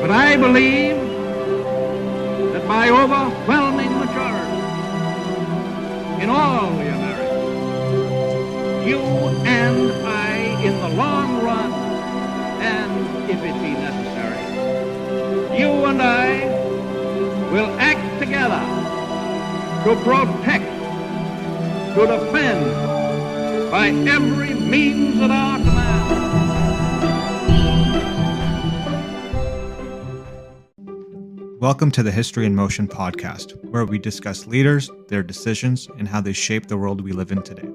But I believe that by overwhelming majority in all the Americas, you and I, in the long run, and if it be necessary, you and I will act together to protect, to defend, by every means at our command. Welcome to the History in Motion podcast, where we discuss leaders, their decisions, and how they shape the world we live in today.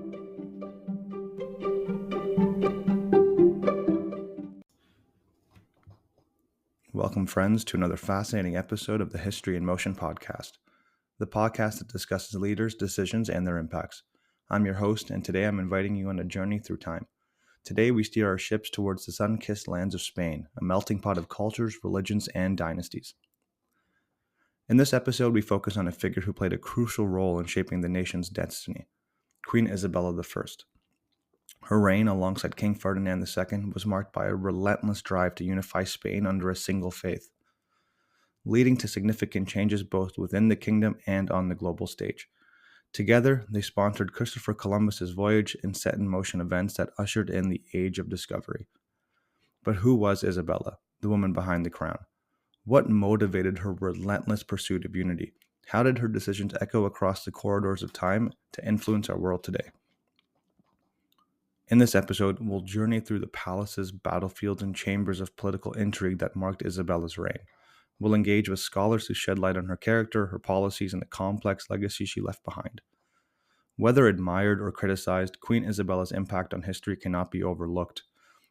Welcome, friends, to another fascinating episode of the History in Motion podcast, the podcast that discusses leaders, decisions, and their impacts. I'm your host, and today I'm inviting you on a journey through time. Today we steer our ships towards the sun-kissed lands of Spain, a melting pot of cultures, religions, and dynasties. In this episode, we focus on a figure who played a crucial role in shaping the nation's destiny, Queen Isabella I. Her reign, alongside King Ferdinand II, was marked by a relentless drive to unify Spain under a single faith, leading to significant changes both within the kingdom and on the global stage. Together, they sponsored Christopher Columbus's voyage and set in motion events that ushered in the Age of Discovery. But who was Isabella, the woman behind the crown? What motivated her relentless pursuit of unity? How did her decisions echo across the corridors of time to influence our world today? In this episode, we'll journey through the palaces, battlefields, and chambers of political intrigue that marked Isabella's reign. We'll engage with scholars who shed light on her character, her policies, and the complex legacy she left behind. Whether admired or criticized, Queen Isabella's impact on history cannot be overlooked.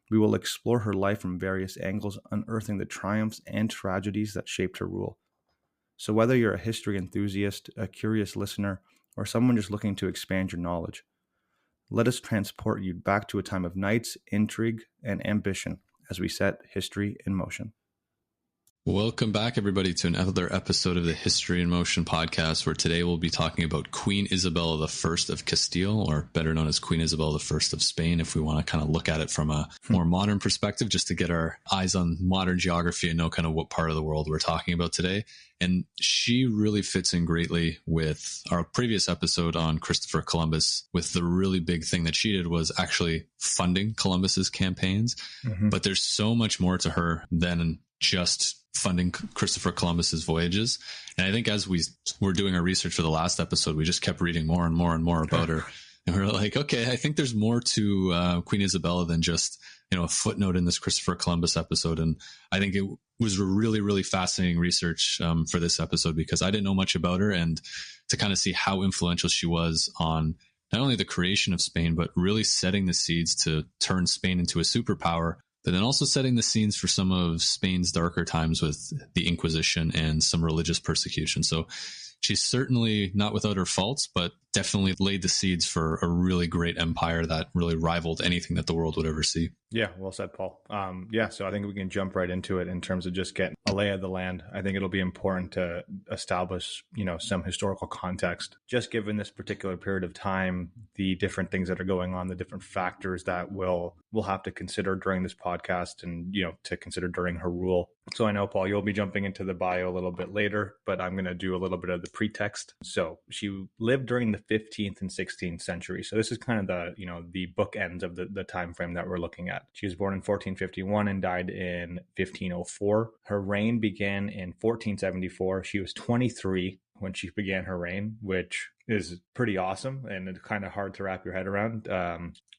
We will explore her life from various angles, unearthing the triumphs and tragedies that shaped her rule. So whether you're a history enthusiast, a curious listener, or someone just looking to expand your knowledge, let us transport you back to a time of knights, intrigue, and ambition as we set history in motion. Welcome back, everybody, to another episode of the History in Motion podcast, where today we'll be talking about Queen Isabella I of Castile, or better known as Queen Isabella I of Spain, if we want to kind of look at it from a more modern perspective, just to get our eyes on modern geography and know kind of what part of the world we're talking about today. And she really fits in greatly with our previous episode on Christopher Columbus, with the really big thing that she did was actually funding Columbus's campaigns. But there's so much more to her than just funding Christopher Columbus's voyages. And I think as we were doing our research for the last episode, we just kept reading more and more and more about her. And we were like, okay, I think there's more to Queen Isabella than just, a footnote in this Christopher Columbus episode. And I think it was a really, really fascinating research for this episode, because I didn't know much about her, and to kind of see how influential she was on not only the creation of Spain, but really setting the seeds to turn Spain into a superpower, but then also setting the scenes for some of Spain's darker times with the Inquisition and some religious persecution. So she's certainly not without her faults, but definitely laid the seeds for a really great empire that really rivaled anything that the world would ever see. Yeah, well said, Paul. So I think we can jump right into it in terms of just getting a lay of the land. I think it'll be important to establish, some historical context, just given this particular period of time, the different things that are going on, the different factors that we'll have to consider during this podcast and, to consider during her rule. So I know, Paul, you'll be jumping into the bio a little bit later, but I'm going to do a little bit of the pretext. So she lived during the 15th and 16th century. So this is kind of the bookends of the time frame that we're looking at. She was born in 1451 and died in 1504. Her reign began in 1474. She was 23 when she began her reign, which is pretty awesome and it's kind of hard to wrap your head around.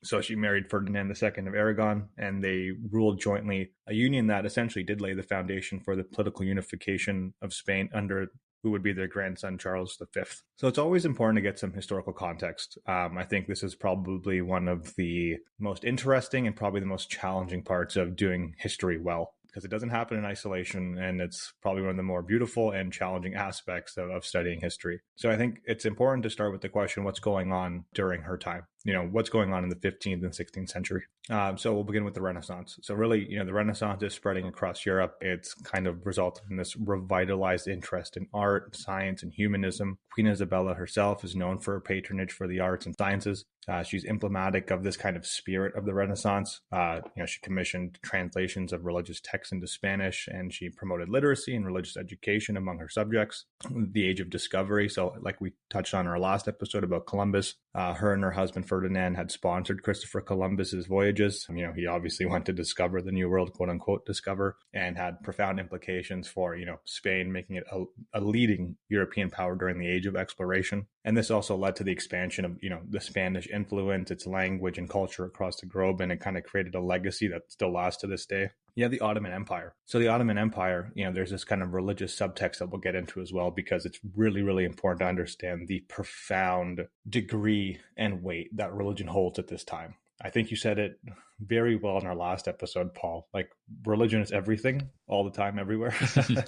So she married Ferdinand II of Aragon, and they ruled jointly, a union that essentially did lay the foundation for the political unification of Spain under who would be their grandson, Charles V. So it's always important to get some historical context. I think this is probably one of the most interesting and probably the most challenging parts of doing history well, because it doesn't happen in isolation, and it's probably one of the more beautiful and challenging aspects of studying history. So I think it's important to start with the question, what's going on during her time? what's going on in the 15th and 16th century. So we'll begin with the Renaissance. So really, the Renaissance is spreading across Europe. It's kind of resulted in this revitalized interest in art, science, and humanism. Queen Isabella herself is known for her patronage for the arts and sciences. She's emblematic of this kind of spirit of the Renaissance. She commissioned translations of religious texts into Spanish, and she promoted literacy and religious education among her subjects. The Age of Discovery. So like we touched on in our last episode about Columbus, her and her husband Ferdinand had sponsored Christopher Columbus's voyages. He obviously went to discover the New World, quote unquote, discover, and had profound implications for, Spain, making it a leading European power during the Age of Exploration. And this also led to the expansion of, the Spanish influence, its language and culture across the globe. And it kind of created a legacy that still lasts to this day. You have the Ottoman Empire. So the Ottoman Empire, there's this kind of religious subtext that we'll get into as well, because it's really, really important to understand the profound degree and weight that religion holds at this time. I think you said it very well in our last episode, Paul. Like, religion is everything, all the time, everywhere.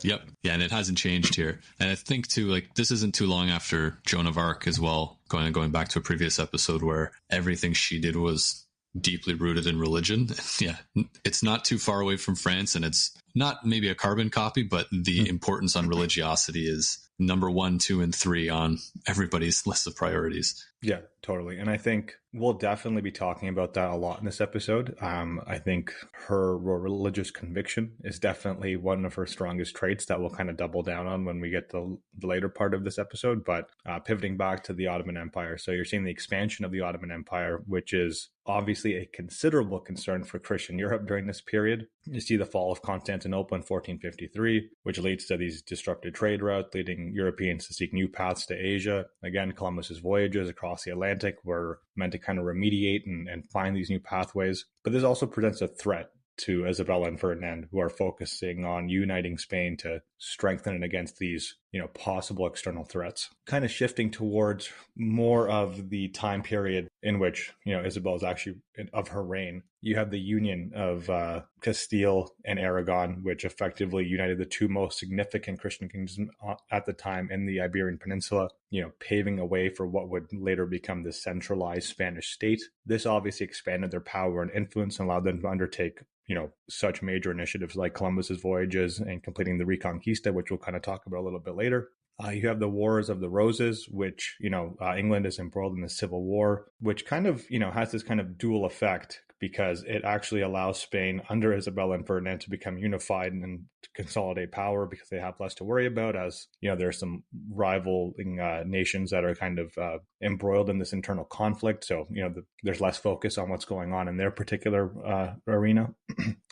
Yep. Yeah, and it hasn't changed here. And I think too, like, this isn't too long after Joan of Arc as well, going back to a previous episode where everything she did was deeply rooted in religion. Yeah, it's not too far away from France, and it's not maybe a carbon copy, but the importance on religiosity is number 1, 2, and 3 on everybody's list of priorities. Yeah, totally. And I think we'll definitely be talking about that a lot in this episode. I think her religious conviction is definitely one of her strongest traits that we'll kind of double down on when we get to the later part of this episode. But pivoting back to the Ottoman Empire. So you're seeing the expansion of the Ottoman Empire, which is obviously a considerable concern for Christian Europe during this period. You see the fall of Constantinople in 1453, which leads to these disrupted trade routes, leading Europeans to seek new paths to Asia. Again, Columbus's voyages across the Atlantic were meant to kind of remediate and find these new pathways. But this also presents a threat to Isabella and Ferdinand, who are focusing on uniting Spain to strengthen it against these, possible external threats. Kind of shifting towards more of the time period in which, Isabella is actually of her reign. You have the union of Castile and Aragon, which effectively united the two most significant Christian kingdoms at the time in the Iberian Peninsula, paving a way for what would later become the centralized Spanish state. This obviously expanded their power and influence and allowed them to undertake such major initiatives like Columbus's voyages and completing the Reconquista, which we'll kind of talk about a little bit later. You have the Wars of the Roses, which, England is embroiled in the Civil War, which kind of, has this kind of dual effect, because it actually allows Spain under Isabella and Ferdinand to become unified and to consolidate power, because they have less to worry about, as, there's some rivaling nations that are kind of embroiled in this internal conflict. So, there's less focus on what's going on in their particular arena.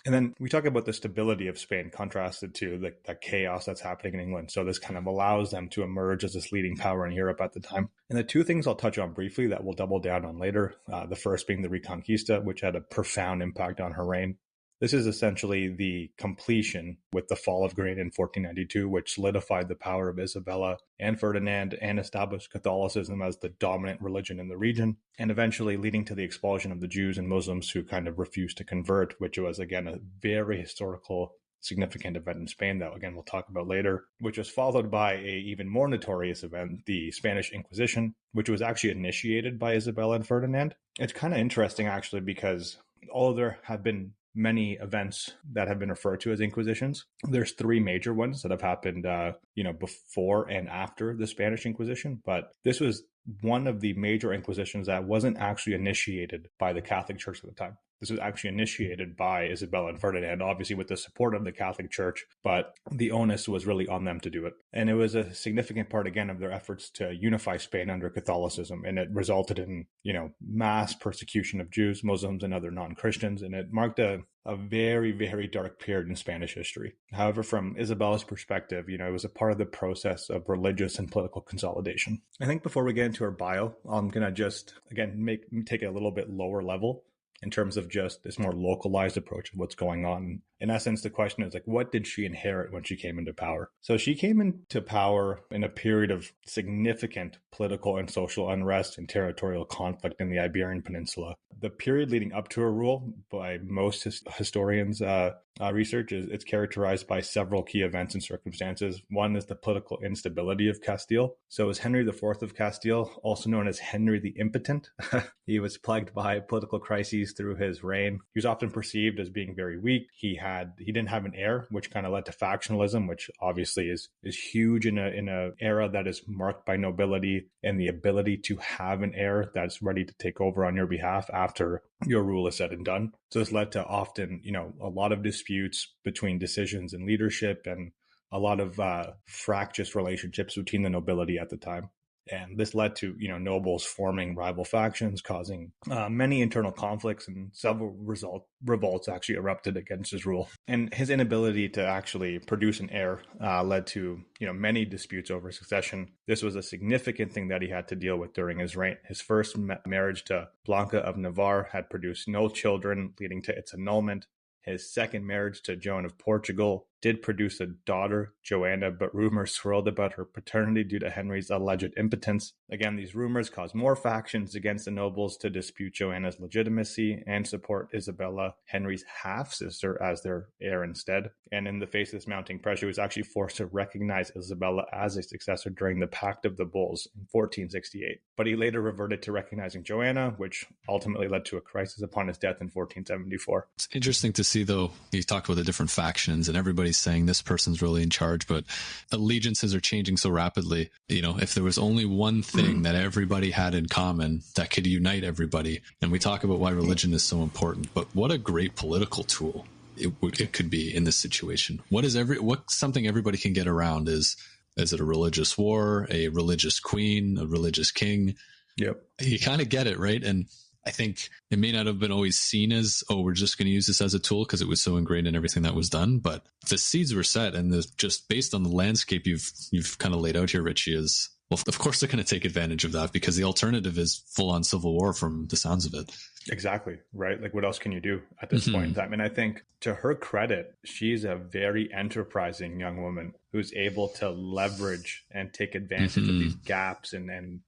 And then we talk about the stability of Spain contrasted to the chaos that's happening in England. So this kind of allows them to emerge as this leading power in Europe at the time. And the two things I'll touch on briefly that we'll double down on later, the first being the Reconquista, which had a profound impact on her reign. This is essentially the completion with the fall of Spain in 1492, which solidified the power of Isabella and Ferdinand and established Catholicism as the dominant religion in the region, and eventually leading to the expulsion of the Jews and Muslims who kind of refused to convert, which was, again, a very historical significant event in Spain that, again, we'll talk about later, which was followed by a even more notorious event, the Spanish Inquisition, which was actually initiated by Isabella and Ferdinand. It's kind of interesting, actually, because although there have been many events that have been referred to as Inquisitions, there's three major ones that have happened, before and after the Spanish Inquisition. But this was one of the major Inquisitions that wasn't actually initiated by the Catholic Church at the time. This was actually initiated by Isabella and Ferdinand, obviously with the support of the Catholic Church, but the onus was really on them to do it. And it was a significant part, again, of their efforts to unify Spain under Catholicism. And it resulted in, mass persecution of Jews, Muslims, and other non-Christians. And it marked a very, very dark period in Spanish history. However, from Isabella's perspective, it was a part of the process of religious and political consolidation. I think before we get into her bio, I'm going to just, again, take it a little bit lower level in terms of just this more localized approach of what's going on. In essence, the question is what did she inherit when she came into power? So she came into power in a period of significant political and social unrest and territorial conflict in the Iberian Peninsula. the period leading up to her rule, by most historians' research, it's characterized by several key events and circumstances. One is the political instability of Castile. So it was Henry IV of Castile, also known as Henry the Impotent. He was plagued by political crises through his reign. He was often perceived as being very weak. He didn't have an heir, which kind of led to factionalism, which obviously is huge in a era that is marked by nobility and the ability to have an heir that's ready to take over on your behalf after your rule is said and done. So this led to often, a lot of disputes between decisions and leadership, and a lot of fractious relationships between the nobility at the time. And this led to, nobles forming rival factions, causing many internal conflicts, and several revolts actually erupted against his rule. And his inability to actually produce an heir led to, many disputes over succession. This was a significant thing that he had to deal with during his reign. His first marriage to Blanca of Navarre had produced no children, leading to its annulment. His second marriage to Joan of Portugal did produce a daughter, Joanna, but rumors swirled about her paternity due to Henry's alleged impotence. Again, these rumors caused more factions against the nobles to dispute Joanna's legitimacy and support Isabella, Henry's half-sister, as their heir instead. And in the face of this mounting pressure, he was actually forced to recognize Isabella as a successor during the Pact of the Bulls in 1468. But he later reverted to recognizing Joanna, which ultimately led to a crisis upon his death in 1474. It's interesting to see, though, you talked about the different factions and everybody saying this person's really in charge, but allegiances are changing so rapidly. If there was only one thing that everybody had in common that could unite everybody, and we talk about why religion is so important, but what a great political tool it could be in this situation. What's something everybody can get around? Is it a religious war, a religious queen, a religious king? Yep. You kind of get it, right? And I think it may not have been always seen as, we're just going to use this as a tool because it was so ingrained in everything that was done. But the seeds were set, and just based on the landscape you've kind of laid out here, Ritchie, is, well, of course they're going to take advantage of that, because the alternative is full-on civil war from the sounds of it. Exactly, right? Like, what else can you do at this point in time? And I think, to her credit, she's a very enterprising young woman who's able to leverage and take advantage of these gaps and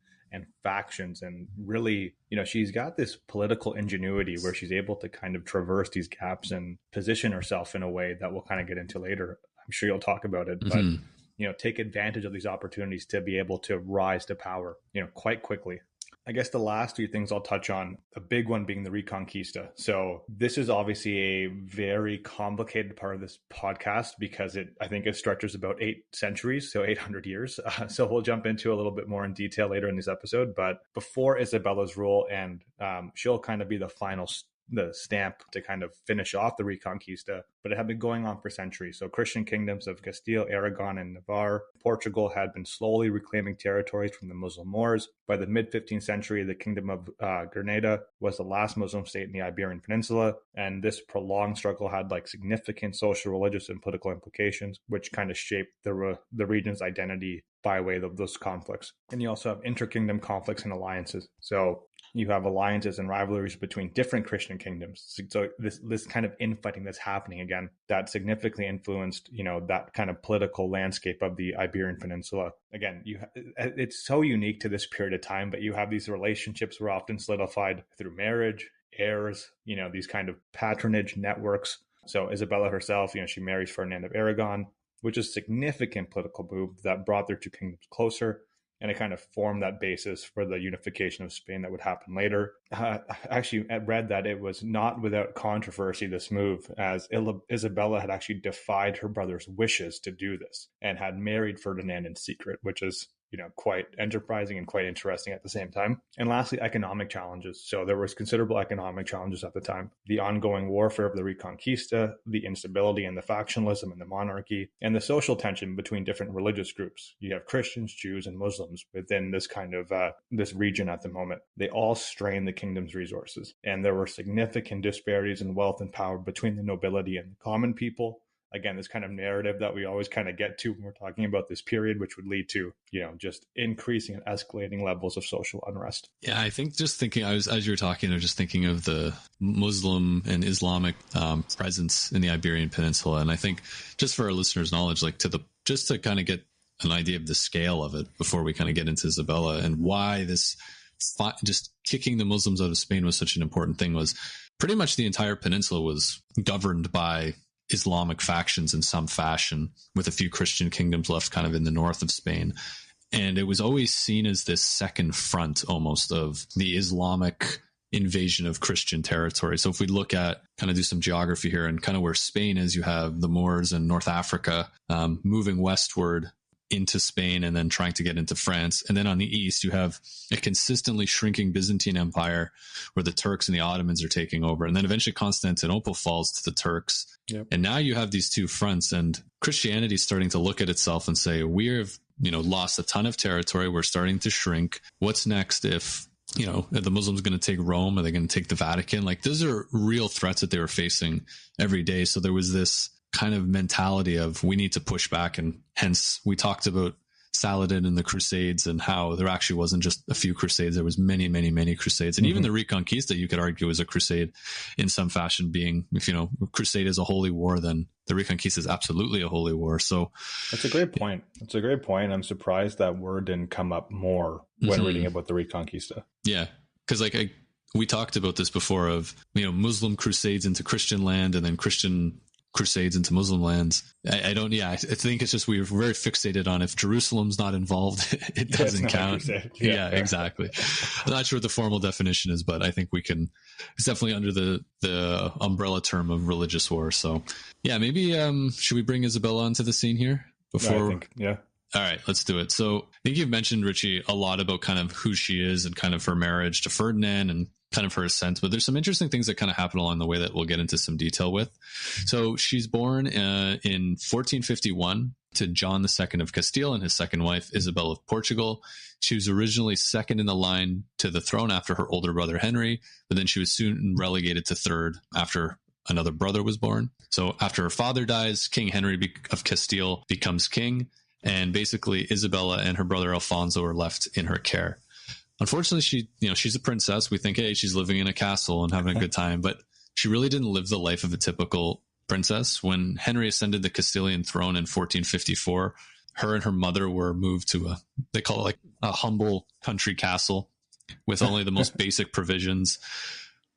factions, and really, she's got this political ingenuity where she's able to kind of traverse these gaps and position herself in a way that we'll kind of get into later. I'm sure you'll talk about it, but take advantage of these opportunities to be able to rise to power, quite quickly. I guess the last two things I'll touch on, a big one being the Reconquista. So this is obviously a very complicated part of this podcast, because I think it stretches about 8 centuries, so 800 years. So we'll jump into a little bit more in detail later in this episode. But before Isabella's rule, and she'll kind of be the stamp to kind of finish off the Reconquista, but it had been going on for centuries. So Christian kingdoms of Castile, Aragon, and Navarre, Portugal had been slowly reclaiming territories from the Muslim Moors. By the mid-15th century, the kingdom of Granada was the last Muslim state in the Iberian Peninsula, and this prolonged struggle had significant social, religious, and political implications, which kind of shaped the region's identity by way of those conflicts. And you also have inter-kingdom conflicts and alliances. So you have alliances and rivalries between different Christian kingdoms. So this kind of infighting that's happening again, that significantly influenced, that kind of political landscape of the Iberian Peninsula. Again, it's so unique to this period of time, but you have these relationships were often solidified through marriage, heirs, these kind of patronage networks. So Isabella herself, she marries Ferdinand of Aragon, which is a significant political move that brought their two kingdoms closer. And it kind of formed that basis for the unification of Spain that would happen later. Actually, I read that it was not without controversy, this move, as Isabella had actually defied her brother's wishes to do this and had married Ferdinand in secret, which is quite enterprising and quite interesting at the same time. And lastly, economic challenges. So there was considerable economic challenges at the time. The ongoing warfare of the Reconquista, the instability and the factionalism in the monarchy, and the social tension between different religious groups. You have Christians, Jews, and Muslims within this kind of this region at the moment. They all strained the kingdom's resources. And there were significant disparities in wealth and power between the nobility and the common people. Again, this kind of narrative that we always kind of get to when we're talking about this period, which would lead to, just increasing and escalating levels of social unrest. Yeah, I think just thinking, as you were talking, I was just thinking of the Muslim and Islamic presence in the Iberian Peninsula. And I think just for our listeners' knowledge, to kind of get an idea of the scale of it before we kind of get into Isabella and why this just kicking the Muslims out of Spain was such an important thing was pretty much the entire peninsula was governed by Islamic factions in some fashion, with a few Christian kingdoms left kind of in the north of Spain. And it was always seen as this second front almost of the Islamic invasion of Christian territory. So if we look at kind of do some geography here and kind of where Spain is, you have the Moors and North Africa moving westward into Spain and then trying to get into France. And then on the east, you have a consistently shrinking Byzantine Empire where the Turks and the Ottomans are taking over. And then eventually Constantinople falls to the Turks. Yep. And now you have these two fronts, and Christianity is starting to look at itself and say, we have, lost a ton of territory. We're starting to shrink. What's next if, are the Muslims going to take Rome? Are they going to take the Vatican? Like, those are real threats that they were facing every day. So there was this kind of mentality of we need to push back. And hence we talked about Saladin and the Crusades and how there actually wasn't just a few Crusades. There was many, many, many Crusades. And even the Reconquista, you could argue, was a crusade in some fashion, being, if, crusade is a holy war, then the Reconquista is absolutely a holy war. So that's a great point. It's a great point. I'm surprised that word didn't come up more when reading about the Reconquista. Yeah. Cause we talked about this before of, Muslim crusades into Christian land and then Christian crusades into Muslim lands. I think it's just we're very fixated on if Jerusalem's not involved, it doesn't count. Yeah, exactly. I'm not sure what the formal definition is, but I think it's definitely under the umbrella term of religious war. So yeah, maybe should we bring Isabella onto the scene here before? Yeah. All right, let's do it. So I think you've mentioned, Ritchie, a lot about kind of who she is and kind of her marriage to Ferdinand and kind of her ascent, but there's some interesting things that kind of happen along the way that we'll get into some detail with. So she's born in 1451 to John II of Castile and his second wife, Isabella of Portugal. She was originally second in the line to the throne after her older brother Henry, but then she was soon relegated to third after another brother was born. So after her father dies, King Henry of Castile becomes king, and basically Isabella and her brother Alfonso are left in her care. Unfortunately, she's a princess. We think, hey, she's living in a castle and having a good time, but she really didn't live the life of a typical princess. When Henry ascended the Castilian throne in 1454, her and her mother were moved to they call it like a humble country castle with only the most basic provisions,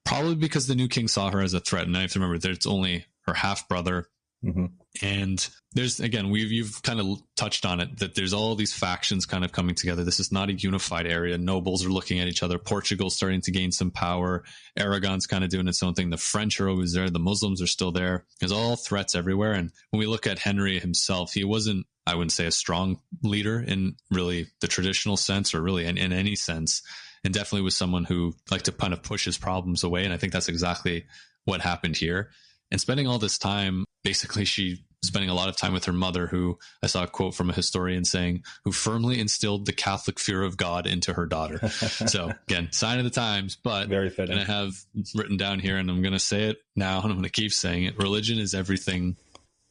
probably because the new king saw her as a threat. And I have to remember there's only her half brother. Mm-hmm. And there's, again, you've kind of touched on it, that there's all these factions kind of coming together. This is not a unified area. Nobles are looking at each other. Portugal's starting to gain some power. Aragon's kind of doing its own thing. The French are always there. The Muslims are still there. There's all threats everywhere. And when we look at Henry himself, he wasn't, I wouldn't say, a strong leader in really the traditional sense, or really in any sense, and definitely was someone who liked to kind of push his problems away. And I think that's exactly what happened here. And spending all this time, basically she spending a lot of time with her mother, who I saw a quote from a historian saying, who firmly instilled the Catholic fear of God into her daughter. So again, sign of the times, but very fitting. And I have written down here, and I'm going to say it now, and I'm going to keep saying it. Religion is everything.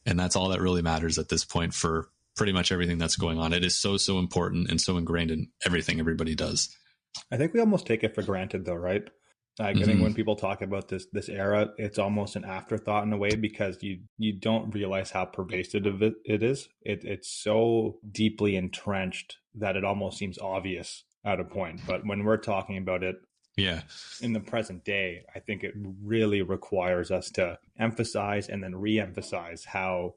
And that's all that really matters at this point for pretty much everything that's going on. It is so important and so ingrained in everything everybody does. I think we almost take it for granted though, right? I think when people talk about this era, it's almost an afterthought in a way, because you don't realize how pervasive it is. It's so deeply entrenched that it almost seems obvious at a point. But when we're talking about it in the present day, I think it really requires us to emphasize and then re-emphasize how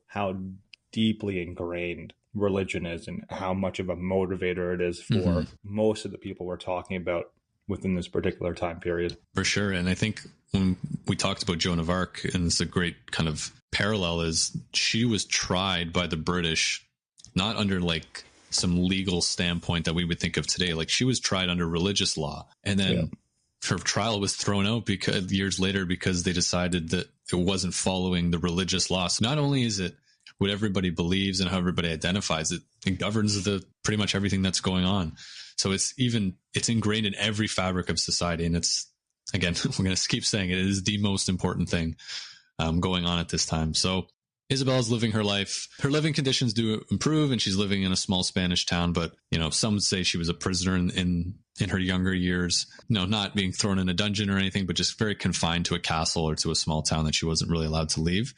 deeply ingrained religion is and how much of a motivator it is for most of the people we're talking about within this particular time period. For sure. And I think when we talked about Joan of Arc, and it's a great kind of parallel, is she was tried by the British, not under like some legal standpoint that we would think of today. Like, she was tried under religious law, and then her trial was thrown out because years later, because they decided that it wasn't following the religious law. So not only is it what everybody believes and how everybody identifies, it governs pretty much everything that's going on. So it's ingrained in every fabric of society. And it's, again, we're going to keep saying it is the most important thing going on at this time. So Isabella's living her life. Her living conditions do improve, and she's living in a small Spanish town. But, some would say she was a prisoner in her younger years, not being thrown in a dungeon or anything, but just very confined to a castle or to a small town that she wasn't really allowed to leave.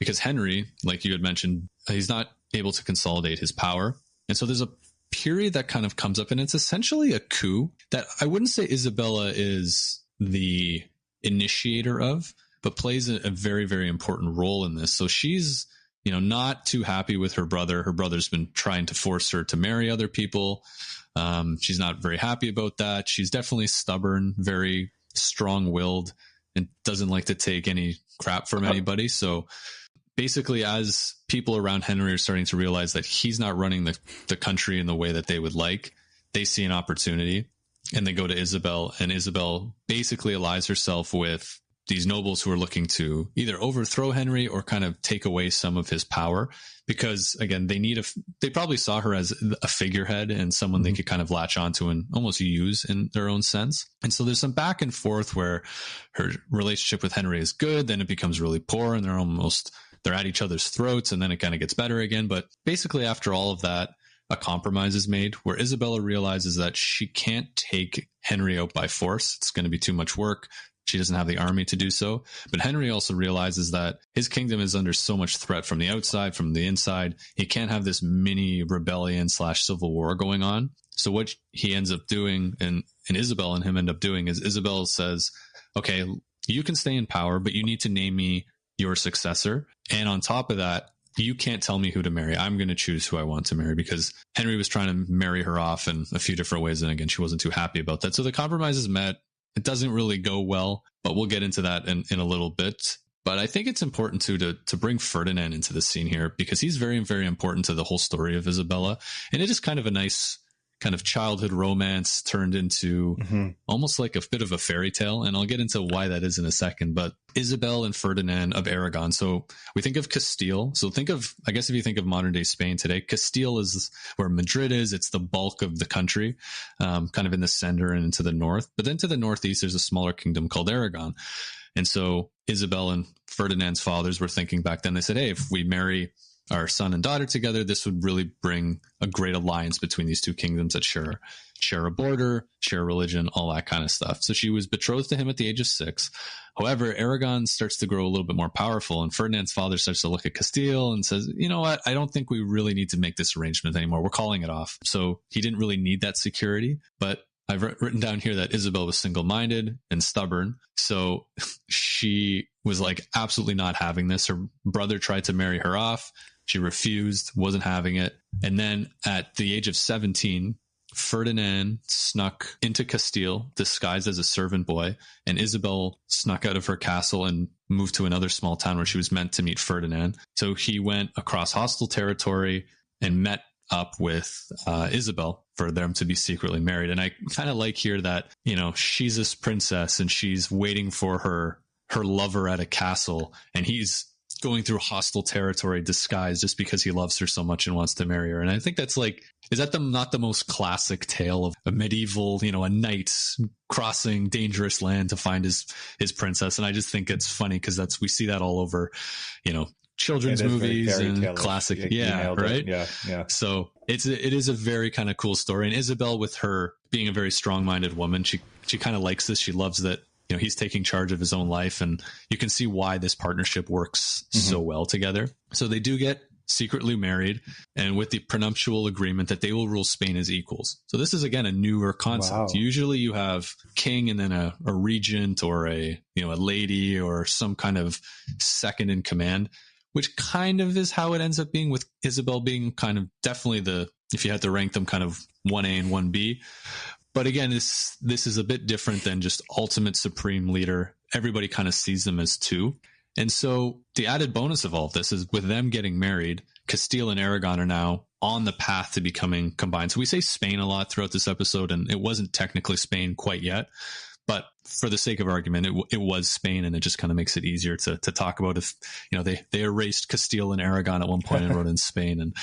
Because Henry, like you had mentioned, he's not able to consolidate his power. And so there's a period that kind of comes up, and it's essentially a coup that I wouldn't say Isabella is the initiator of, but plays a very, very important role in this. So she's, not too happy with her brother. Her brother's been trying to force her to marry other people. She's not very happy about that. She's definitely stubborn, very strong-willed, and doesn't like to take any crap from anybody. So basically, as people around Henry are starting to realize that he's not running the country in the way that they would like, they see an opportunity and they go to Isabel, and Isabel basically allies herself with these nobles who are looking to either overthrow Henry or kind of take away some of his power, because again, they probably saw her as a figurehead and someone they could kind of latch onto and almost use in their own sense. And so there's some back and forth where her relationship with Henry is good, then it becomes really poor, and they're at each other's throats, and then it kind of gets better again. But basically, after all of that, a compromise is made where Isabella realizes that she can't take Henry out by force. It's going to be too much work. She doesn't have the army to do so. But Henry also realizes that his kingdom is under so much threat from the outside, from the inside. He can't have this mini rebellion / civil war going on. So what he ends up doing, and Isabel and him end up doing, is Isabel says, okay, you can stay in power, but you need to name me your successor. And on top of that, you can't tell me who to marry. I'm going to choose who I want to marry, because Henry was trying to marry her off in a few different ways. And again, she wasn't too happy about that. So the compromise is met. It doesn't really go well, but we'll get into that in a little bit. But I think it's important to bring Ferdinand into the scene here, because he's very, very important to the whole story of Isabella. And it is kind of a nice kind of childhood romance turned into almost like a bit of a fairy tale. And I'll get into why that is in a second. But Isabel and Ferdinand of Aragon. So we think of Castile. So I guess if you think of modern day Spain today, Castile is where Madrid is. It's the bulk of the country, kind of in the center and into the north. But then to the northeast, there's a smaller kingdom called Aragon. And so Isabel and Ferdinand's fathers were thinking back then, they said, hey, if we marry our son and daughter together, this would really bring a great alliance between these two kingdoms that share a border, share a religion, all that kind of stuff. So she was betrothed to him at the age of 6. However, Aragon starts to grow a little bit more powerful, and Ferdinand's father starts to look at Castile and says, you know what, I don't think we really need to make this arrangement anymore. We're calling it off. So he didn't really need that security, but I've written down here that Isabel was single-minded and stubborn. So she was like absolutely not having this. Her brother tried to marry her off. She refused, wasn't having it. And then at the age of 17, Ferdinand snuck into Castile, disguised as a servant boy, and Isabel snuck out of her castle and moved to another small town where she was meant to meet Ferdinand. So he went across hostile territory and met up with Isabel for them to be secretly married. And I kind of like here that, she's this princess and she's waiting for her lover at a castle, and he's going through hostile territory disguised just because he loves her so much and wants to marry her. And I think that's is that not the most classic tale of a medieval, a knight crossing dangerous land to find his princess? And I just think it's funny because we see that all over, children's movies and classic. Right. Yeah. So it is a very kind of cool story. And Isabel, with her being a very strong-minded woman, she kind of likes this. She loves that, he's taking charge of his own life, and you can see why this partnership works so well together. So they do get secretly married, and with the prenuptial agreement that they will rule Spain as equals. So this is, again, a newer concept. Wow. Usually you have king and then a regent or a lady or some kind of second in command, which kind of is how it ends up being, with Isabel being kind of definitely if you had to rank them, kind of 1A and 1B. But again, this is a bit different than just ultimate supreme leader. Everybody kind of sees them as two. And so the added bonus of all of this is, with them getting married, Castile and Aragon are now on the path to becoming combined. So we say Spain a lot throughout this episode, and it wasn't technically Spain quite yet. But for the sake of argument, it was Spain, and it just kind of makes it easier to talk about. If they erased Castile and Aragon at one point and wrote in Spain, and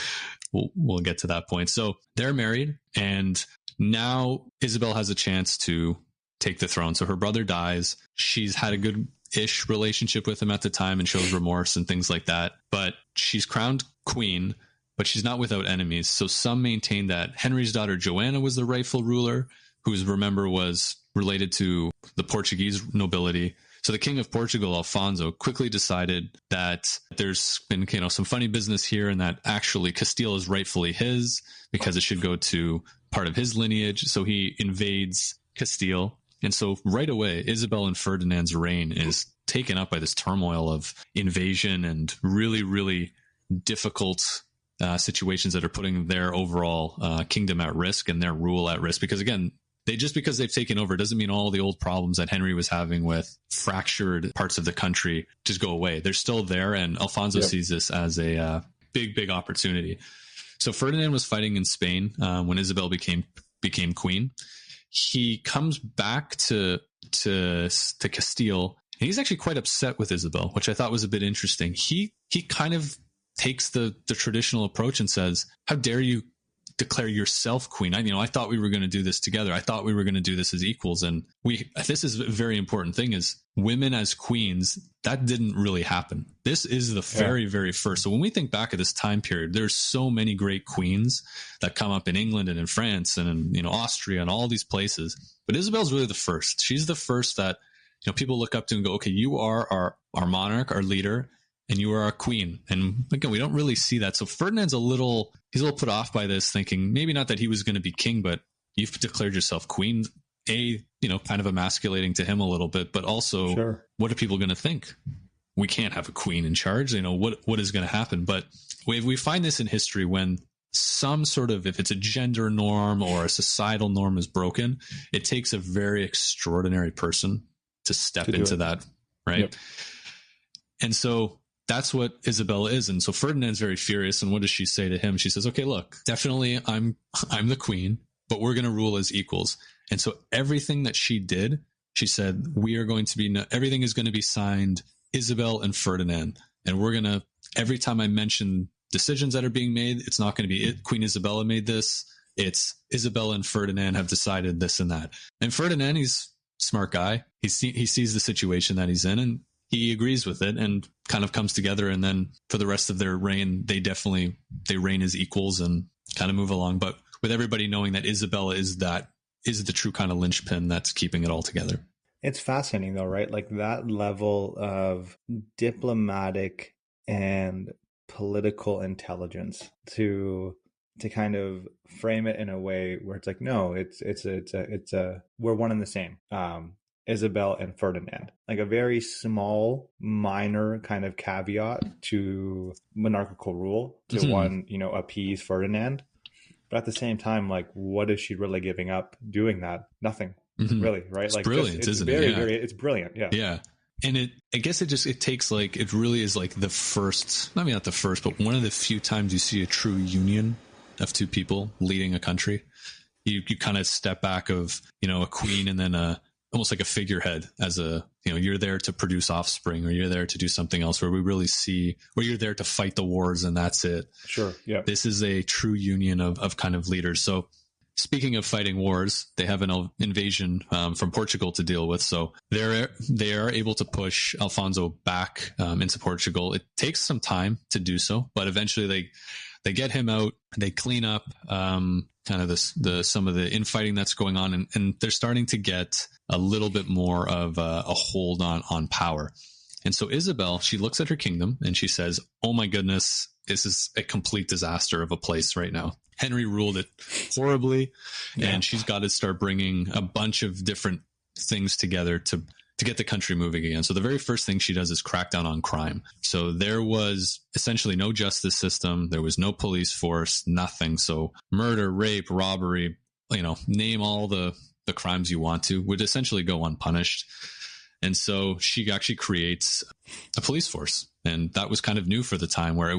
we'll get to that point. So they're married, and now Isabel has a chance to take the throne. So her brother dies. She's had a good-ish relationship with him at the time and shows remorse and things like that. But she's crowned queen, but she's not without enemies. So some maintain that Henry's daughter Joanna was the rightful ruler, who's, remember, was related to the Portuguese nobility. So the King of Portugal, Alfonso, quickly decided that there's been, some funny business here, and that actually Castile is rightfully his because it should go to part of his lineage. So he invades Castile. And so right away, Isabel and Ferdinand's reign is taken up by this turmoil of invasion and really, really difficult situations that are putting their overall kingdom at risk and their rule at risk. Because again, because they've taken over doesn't mean all the old problems that Henry was having with fractured parts of the country just go away. They're still there, and Alfonso sees this as a big opportunity. So Ferdinand was fighting in Spain when Isabel became queen. He comes back to Castile, and he's actually quite upset with Isabel, which I thought was a bit interesting. He kind of takes the traditional approach and says, "How dare you declare yourself queen? I thought we were going to do this together. I thought we were going to do this as equals." And this is a very important thing, is women as queens, that didn't really happen. This is the very, very first. So when we think back at this time period, there's so many great queens that come up in England and in France and in, Austria and all these places. But Isabel's really the first. She's the first that, people look up to and go, okay, you are our monarch, our leader, and you are our queen. And again, we don't really see that. So Ferdinand's he's a little put off by this, thinking maybe not that he was going to be king, but you've declared yourself queen. Kind of emasculating to him a little bit, but also what are people going to think? We can't have a queen in charge. What is going to happen? But we find this in history when some sort of, if it's a gender norm or a societal norm is broken, it takes a very extraordinary person to step into that. Right. Yep. And so that's what Isabella is. And so Ferdinand's very furious. And what does she say to him? She says, okay, look, definitely I'm the queen, but we're going to rule as equals. And so everything that she did, she said, everything is going to be signed Isabel and Ferdinand. And we're going to, every time I mention decisions that are being made, it's not going to be Queen Isabella made this. It's Isabella and Ferdinand have decided this and that. And Ferdinand, he's a smart guy. He sees the situation that he's in, and he agrees with it and kind of comes together. And then for the rest of their reign, they reign as equals and kind of move along. But with everybody knowing that Isabella is the true kind of linchpin that's keeping it all together. It's fascinating though, right? Like that level of diplomatic and political intelligence to kind of frame it in a way where it's like, no, it's we're one and the same. Isabel and Ferdinand, like a very small, minor kind of caveat to monarchical rule to one, appease Ferdinand. But at the same time, like, what is she really giving up doing that? Nothing, really, right? It's like, brilliant, isn't it? It's brilliant, yeah. Yeah. And I guess it takes it really is like the first, not the first, but one of the few times you see a true union of two people leading a country. You kind of step back of, a queen and then almost like a figurehead as you're there to produce offspring, or you're there to do something else, where we really see where you're there to fight the wars and that's it. Sure. Yeah. This is a true union of kind of leaders. So speaking of fighting wars, they have an invasion from Portugal to deal with. So they are able to push Alfonso back into Portugal. It takes some time to do so, but eventually they get him out. They clean up kind of some of the infighting that's going on, and they're starting to get a little bit more of a hold on power. And so Isabel, she looks at her kingdom and she says, oh my goodness, this is a complete disaster of a place right now. Henry ruled it horribly, and she's got to start bringing a bunch of different things together to get the country moving again. So the very first thing she does is crack down on crime. So there was essentially no justice system. There was no police force, nothing. So murder, rape, robbery, name all the crimes you want to, would essentially go unpunished. And so she actually creates a police force. And that was kind of new for the time, where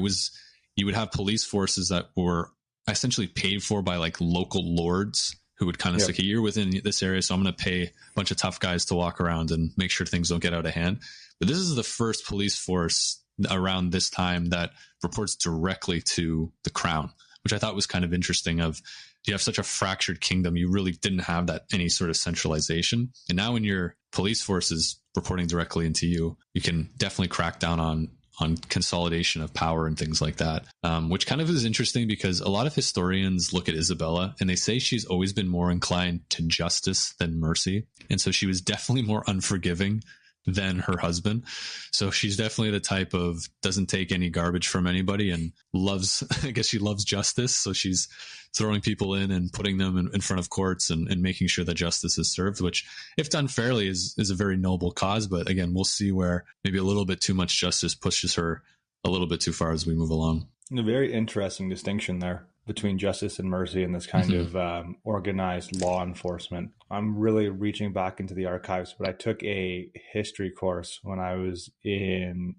you would have police forces that were essentially paid for by local lords who would kind of say, okay, you're within this area, so I'm going to pay a bunch of tough guys to walk around and make sure things don't get out of hand. But this is the first police force around this time that reports directly to the crown, which I thought was kind of interesting. You have such a fractured kingdom, you really didn't have any sort of centralization. And now when your police force is reporting directly into you, you can definitely crack down on consolidation of power and things like that, which kind of is interesting because a lot of historians look at Isabella and they say she's always been more inclined to justice than mercy. And so she was definitely more unforgiving than her husband. So she's definitely the type of doesn't take any garbage from anybody and loves, I guess she loves justice. So she's throwing people in and putting them in front of courts and making sure that justice is served, which if done fairly is a very noble cause. But again, we'll see where maybe a little bit too much justice pushes her a little bit too far as we move along. A very interesting distinction there between justice and mercy and this kind of organized law enforcement. I'm really reaching back into the archives, but I took a history course when I was in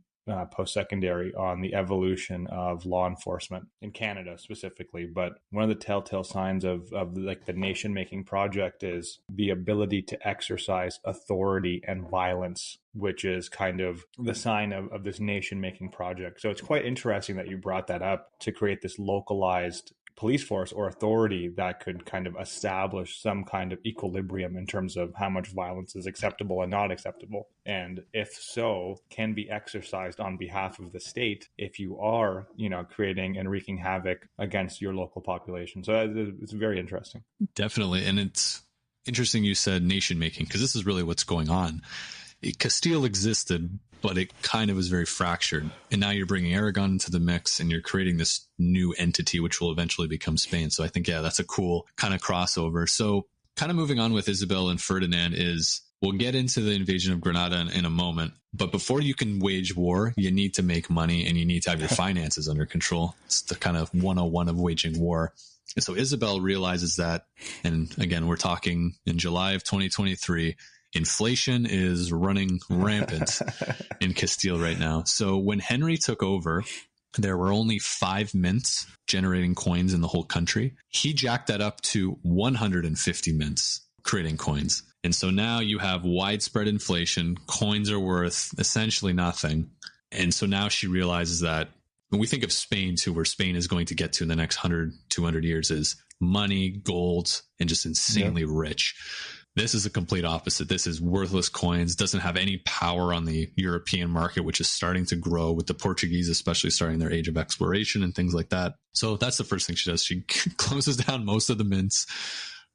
post-secondary on the evolution of law enforcement in Canada specifically. But one of the telltale signs of like the nation-making project is the ability to exercise authority and violence, which is kind of the sign of this nation-making project. So it's quite interesting that you brought that up to create this localized police force or authority that could kind of establish some kind of equilibrium in terms of how much violence is acceptable and not acceptable. And if so, can be exercised on behalf of the state if you are, creating and wreaking havoc against your local population. So it's very interesting. Definitely. And it's interesting you said nation making, because this is really what's going on. Castile existed, but it kind of was very fractured. And now you're bringing Aragon into the mix and you're creating this new entity, which will eventually become Spain. So I think, that's a cool kind of crossover. So kind of moving on with Isabel and Ferdinand is, we'll get into the invasion of Granada in a moment. But before you can wage war, you need to make money and you need to have your finances under control. It's the kind of 101 of waging war. And so Isabel realizes that, and again, we're talking in July of 2023, inflation is running rampant in Castile right now. So when Henry took over, there were only 5 mints generating coins in the whole country. He jacked that up to 150 mints creating coins. And so now you have widespread inflation. Coins are worth essentially nothing. And so now she realizes that when we think of Spain too, where Spain is going to get to in the next 100, 200 years is money, gold, and just insanely rich. This is a complete opposite. This is worthless coins, doesn't have any power on the European market, which is starting to grow with the Portuguese, especially starting their age of exploration and things like that. So that's the first thing she does. She closes down most of the mints,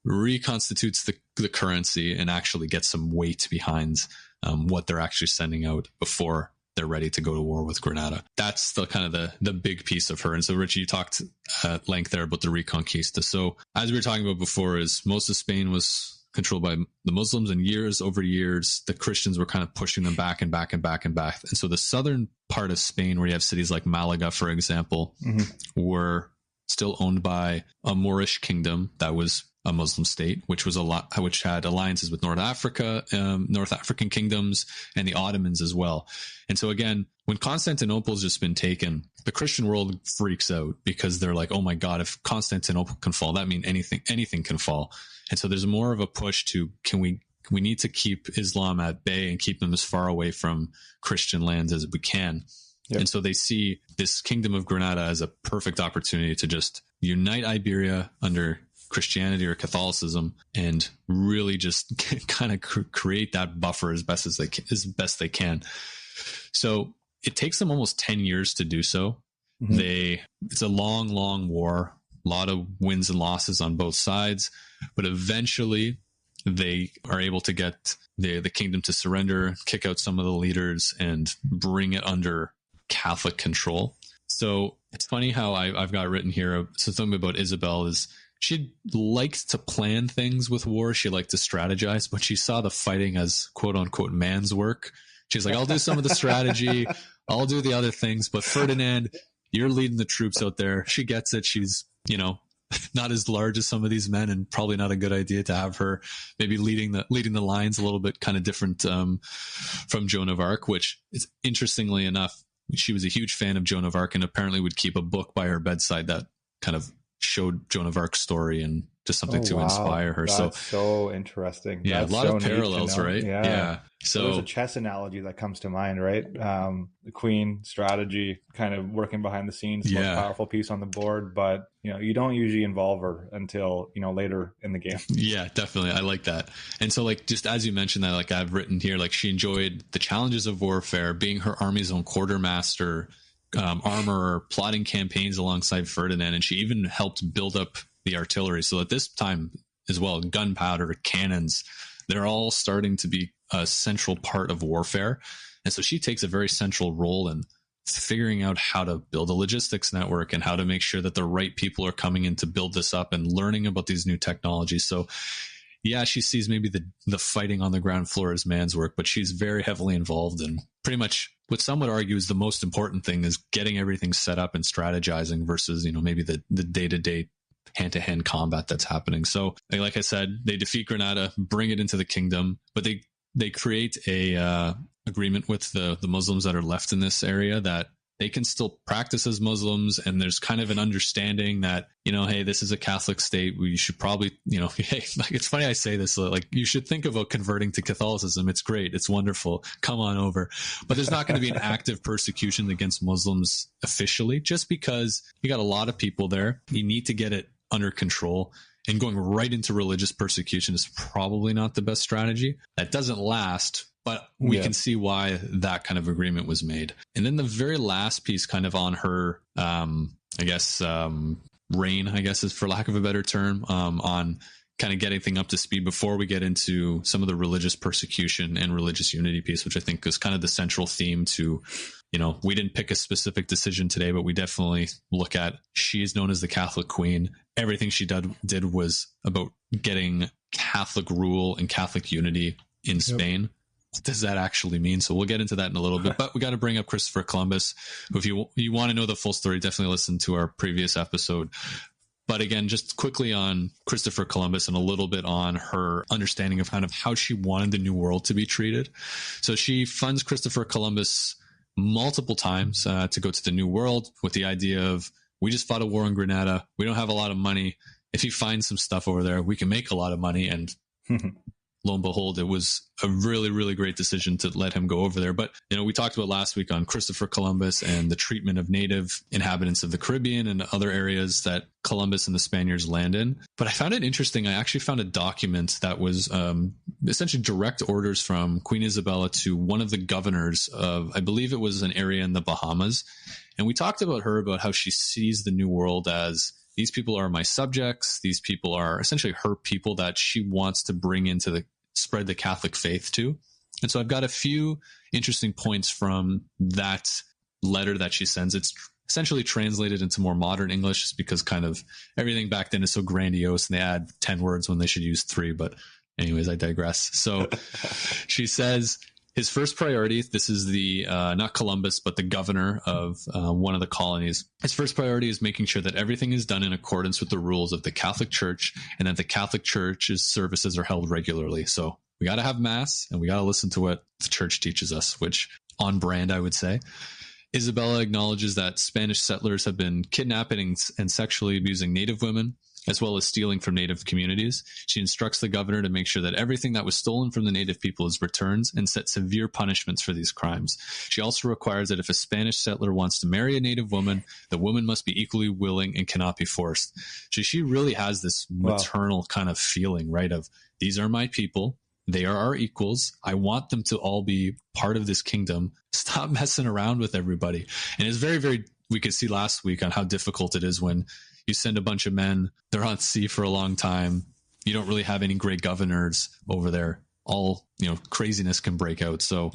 reconstitutes the currency, and actually gets some weight behind what they're actually sending out before they're ready to go to war with Granada. That's the kind of the big piece of her. And so, Ritchie, you talked at length there about the Reconquista. So as we were talking about before, is most of Spain was controlled by the Muslims, and years over years, the Christians were kind of pushing them back and back and back and back. And so the southern part of Spain, where you have cities like Malaga, for example, were still owned by a Moorish kingdom that was a Muslim state, which had alliances with North African kingdoms and the Ottomans as well. And so again, when Constantinople's just been taken, the Christian world freaks out because they're like, oh my God, if Constantinople can fall, that means anything can fall. And so there's more of a push to, we need to keep Islam at bay and keep them as far away from Christian lands as we can. Yep. And so they see this kingdom of Granada as a perfect opportunity to just unite Iberia under Christianity or Catholicism and really just kind of create that buffer as best they can. So it takes them almost 10 years to do so. It's a long, long war, a lot of wins and losses on both sides, but eventually they are able to get the kingdom to surrender, kick out some of the leaders, and bring it under Catholic control. So it's funny how I've got written here, so something about Isabel is she liked to plan things with war. She liked to strategize, but she saw the fighting as quote unquote man's work. She's like, I'll do some of the strategy. I'll do the other things. But Ferdinand, you're leading the troops out there. She gets it. She's, not as large as some of these men, and probably not a good idea to have her maybe leading the lines a little bit kind of different from Joan of Arc, which is interestingly enough, she was a huge fan of Joan of Arc and apparently would keep a book by her bedside that kind of showed Joan of Arc's story and just something to inspire her. That's so interesting. Yeah, that's a lot of parallels, right? Yeah. So there's a chess analogy that comes to mind, right? The queen strategy, kind of working behind the scenes, the most powerful piece on the board, but you don't usually involve her until later in the game. Yeah, definitely. I like that. And so, like, just as you mentioned that, like I've written here, like she enjoyed the challenges of warfare, being her army's own quartermaster, armorer, plotting campaigns alongside Ferdinand, and she even helped build up the artillery. So at this time as well, gunpowder, cannons, they're all starting to be a central part of warfare. And so she takes a very central role in figuring out how to build a logistics network and how to make sure that the right people are coming in to build this up and learning about these new technologies. So yeah, she sees maybe the fighting on the ground floor as man's work, but she's very heavily involved in pretty much what some would argue is the most important thing is getting everything set up and strategizing versus, maybe the day-to-day hand-to-hand combat that's happening. So like I said, they defeat Granada, bring it into the kingdom, but they create a agreement with the Muslims that are left in this area that they can still practice as Muslims. And there's kind of an understanding that, hey, this is a Catholic state. We should probably, hey, like, it's funny I say this, like you should think about converting to Catholicism. It's great. It's wonderful. Come on over. But there's not going to be an active persecution against Muslims officially, just because you got a lot of people there. You need to get it under control. And going right into religious persecution is probably not the best strategy. That doesn't last, but we can see why that kind of agreement was made. And then the very last piece kind of on her, reign, I guess is for lack of a better term, on kind of getting things up to speed before we get into some of the religious persecution and religious unity piece, which I think is kind of the central theme to, we didn't pick a specific decision today, but we definitely look at, she is known as the Catholic Queen. Everything she did was about getting Catholic rule and Catholic unity in Spain. What does that actually mean? So we'll get into that in a little bit, but we got to bring up Christopher Columbus, who, if you want to know the full story, definitely listen to our previous episode. But again, just quickly on Christopher Columbus and a little bit on her understanding of kind of how she wanted the New World to be treated. So she funds Christopher Columbus multiple times to go to the New World with the idea of, we just fought a war in Granada. We don't have a lot of money. If you find some stuff over there, we can make a lot of money. And lo and behold, it was a really, really great decision to let him go over there. But, we talked about last week on Christopher Columbus and the treatment of native inhabitants of the Caribbean and other areas that Columbus and the Spaniards land in. But I found it interesting. I actually found a document that was essentially direct orders from Queen Isabella to one of the governors of, I believe it was an area in the Bahamas. And we talked about her, about how she sees the New World as, these people are my subjects. These people are essentially her people that she wants to bring into spread the Catholic faith to. And so I've got a few interesting points from that letter that she sends. It's essentially translated into more modern English just because kind of everything back then is so grandiose and they add 10 words when they should use 3. But anyways, I digress. So she says, his first priority, this is the, not Columbus, but the governor of one of the colonies. His first priority is making sure that everything is done in accordance with the rules of the Catholic Church and that the Catholic Church's services are held regularly. So we got to have mass and we got to listen to what the church teaches us, which on brand, I would say. Isabella acknowledges that Spanish settlers have been kidnapping and sexually abusing native women, as well as stealing from native communities. She instructs the governor to make sure that everything that was stolen from the native people is returned and set severe punishments for these crimes. She also requires that if a Spanish settler wants to marry a native woman, the woman must be equally willing and cannot be forced. So she really has this maternal kind of feeling, right? Of, these are my people. They are our equals. I want them to all be part of this kingdom. Stop messing around with everybody. And it's very, very, we could see last week on how difficult it is when you send a bunch of men, they're on sea for a long time. You don't really have any great governors over there. All, craziness can break out. So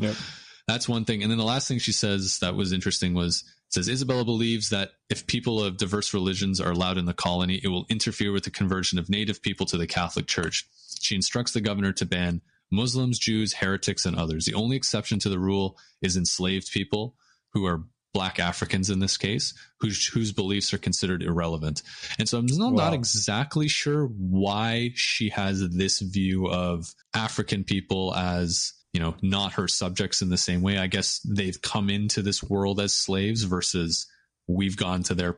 that's one thing. And then the last thing she says that was interesting was, says Isabella believes that if people of diverse religions are allowed in the colony, it will interfere with the conversion of native people to the Catholic Church. She instructs the governor to ban Muslims, Jews, heretics, and others. The only exception to the rule is enslaved people, who are Black Africans in this case, whose beliefs are considered irrelevant. And so I'm not exactly sure why she has this view of African people as, not her subjects in the same way. I guess they've come into this world as slaves versus we've gone to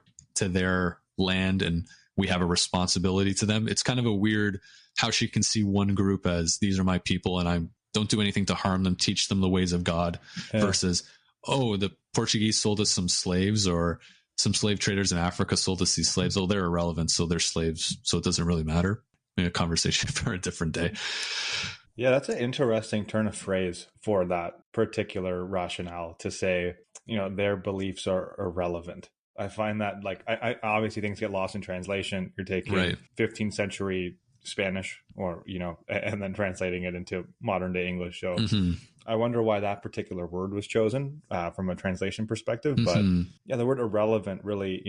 their land and we have a responsibility to them. It's kind of a weird how she can see one group as, these are my people and I don't do anything to harm them, teach them the ways of God, versus, oh, the Portuguese sold us some slaves, or some slave traders in Africa sold us these slaves. Oh, they're irrelevant, so they're slaves, so it doesn't really matter. A conversation for a different day. Yeah, that's an interesting turn of phrase for that particular rationale, to say, their beliefs are irrelevant. I find that, I obviously things get lost in translation. You're taking 15th century Spanish, or, and then translating it into modern day English. So Mm-hmm. I wonder why that particular word was chosen from a translation perspective. But Mm-hmm. yeah, the word irrelevant really,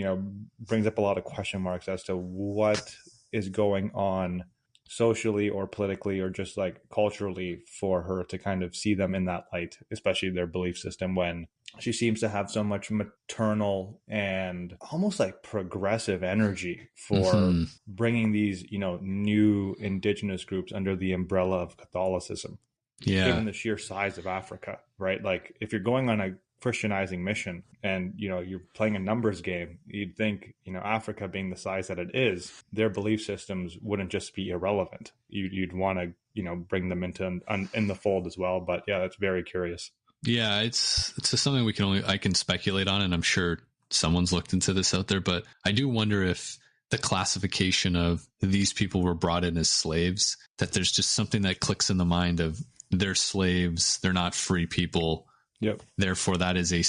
brings up a lot of question marks as to what is going on socially or politically or just like culturally for her to kind of see them in that light, especially their belief system, when she seems to have so much maternal and almost like progressive energy for Mm-hmm. bringing these, new indigenous groups under the umbrella of Catholicism. Yeah. Given the sheer size of Africa, right? Like if you're going on a Christianizing mission and, you're playing a numbers game, you'd think, Africa being the size that it is, their belief systems wouldn't just be irrelevant. You'd want to, bring them into in the fold as well. But yeah, that's very curious. Yeah, it's just something I can speculate on, and I'm sure someone's looked into this out there, but I do wonder if the classification of these people were brought in as slaves, that there's just something that clicks in the mind of they're slaves, they're not free people. Yep. Therefore, that is a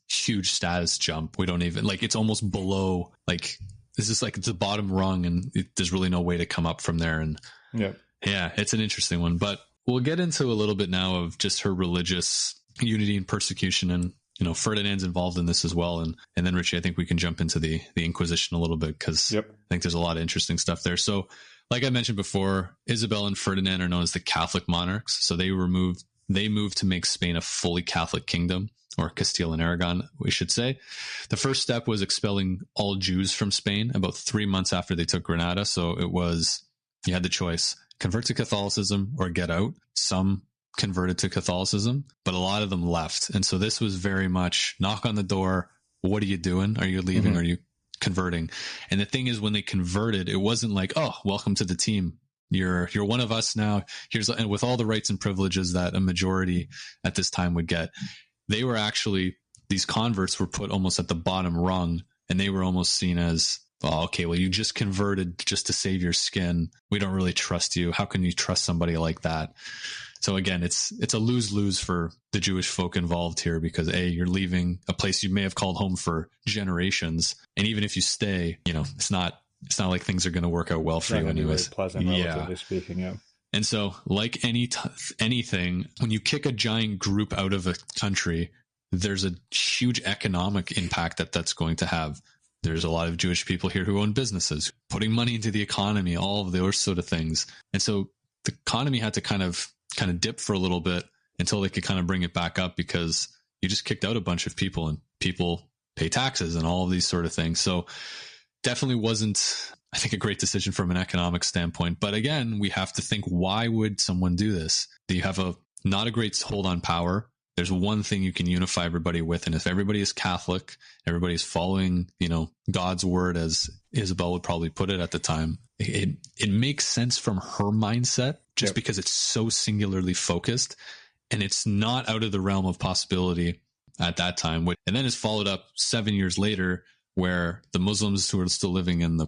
huge status jump. We don't even it's almost below, this is the bottom rung, and there's really no way to come up from there. And yep. Yeah, it's an interesting one, but we'll get into a little bit now of just her religious unity and persecution, and Ferdinand's involved in this as well. And then Ritchie, I think we can jump into the Inquisition a little bit, because I think there's a lot of interesting stuff there. So like I mentioned before, Isabella and Ferdinand are known as the Catholic monarchs. So they moved to make Spain a fully Catholic kingdom, or Castile and Aragon, we should say. The first step was expelling all Jews from Spain about 3 months after they took Granada. So you had the choice: convert to Catholicism or get out. Some converted to Catholicism, but a lot of them left. And so this was very much knock on the door. What are you doing? Are you leaving? Mm-hmm. Are you converting? And the thing is, when they converted, it wasn't like, oh, welcome to the team. You're one of us now. And with all the rights and privileges that a majority at this time would get, they were actually, these converts were put almost at the bottom rung, and they were almost seen as, oh, okay, well, you just converted just to save your skin. We don't really trust you. How can you trust somebody like that? So again, it's a lose-lose for the Jewish folk involved here, because you're leaving a place you may have called home for generations, and even if you stay, it's not like things are going to work out well for you anyways. Very pleasant, relatively speaking. Yeah. And so, like anything, when you kick a giant group out of a country, there's a huge economic impact that's going to have. There's a lot of Jewish people here who own businesses, putting money into the economy, all of those sort of things. And so the economy had to kind of dip for a little bit until they could kind of bring it back up, because you just kicked out a bunch of people, and people pay taxes and all of these sort of things. So definitely wasn't, I think, a great decision from an economic standpoint. But again, we have to think, why would someone do this? You have not a great hold on power. There's one thing you can unify everybody with. And if everybody is Catholic, everybody's following, God's word, as Isabel would probably put it at the time, it makes sense from her mindset, just because it's so singularly focused, and it's not out of the realm of possibility at that time. And then it's followed up 7 years later, where the Muslims who are still living in the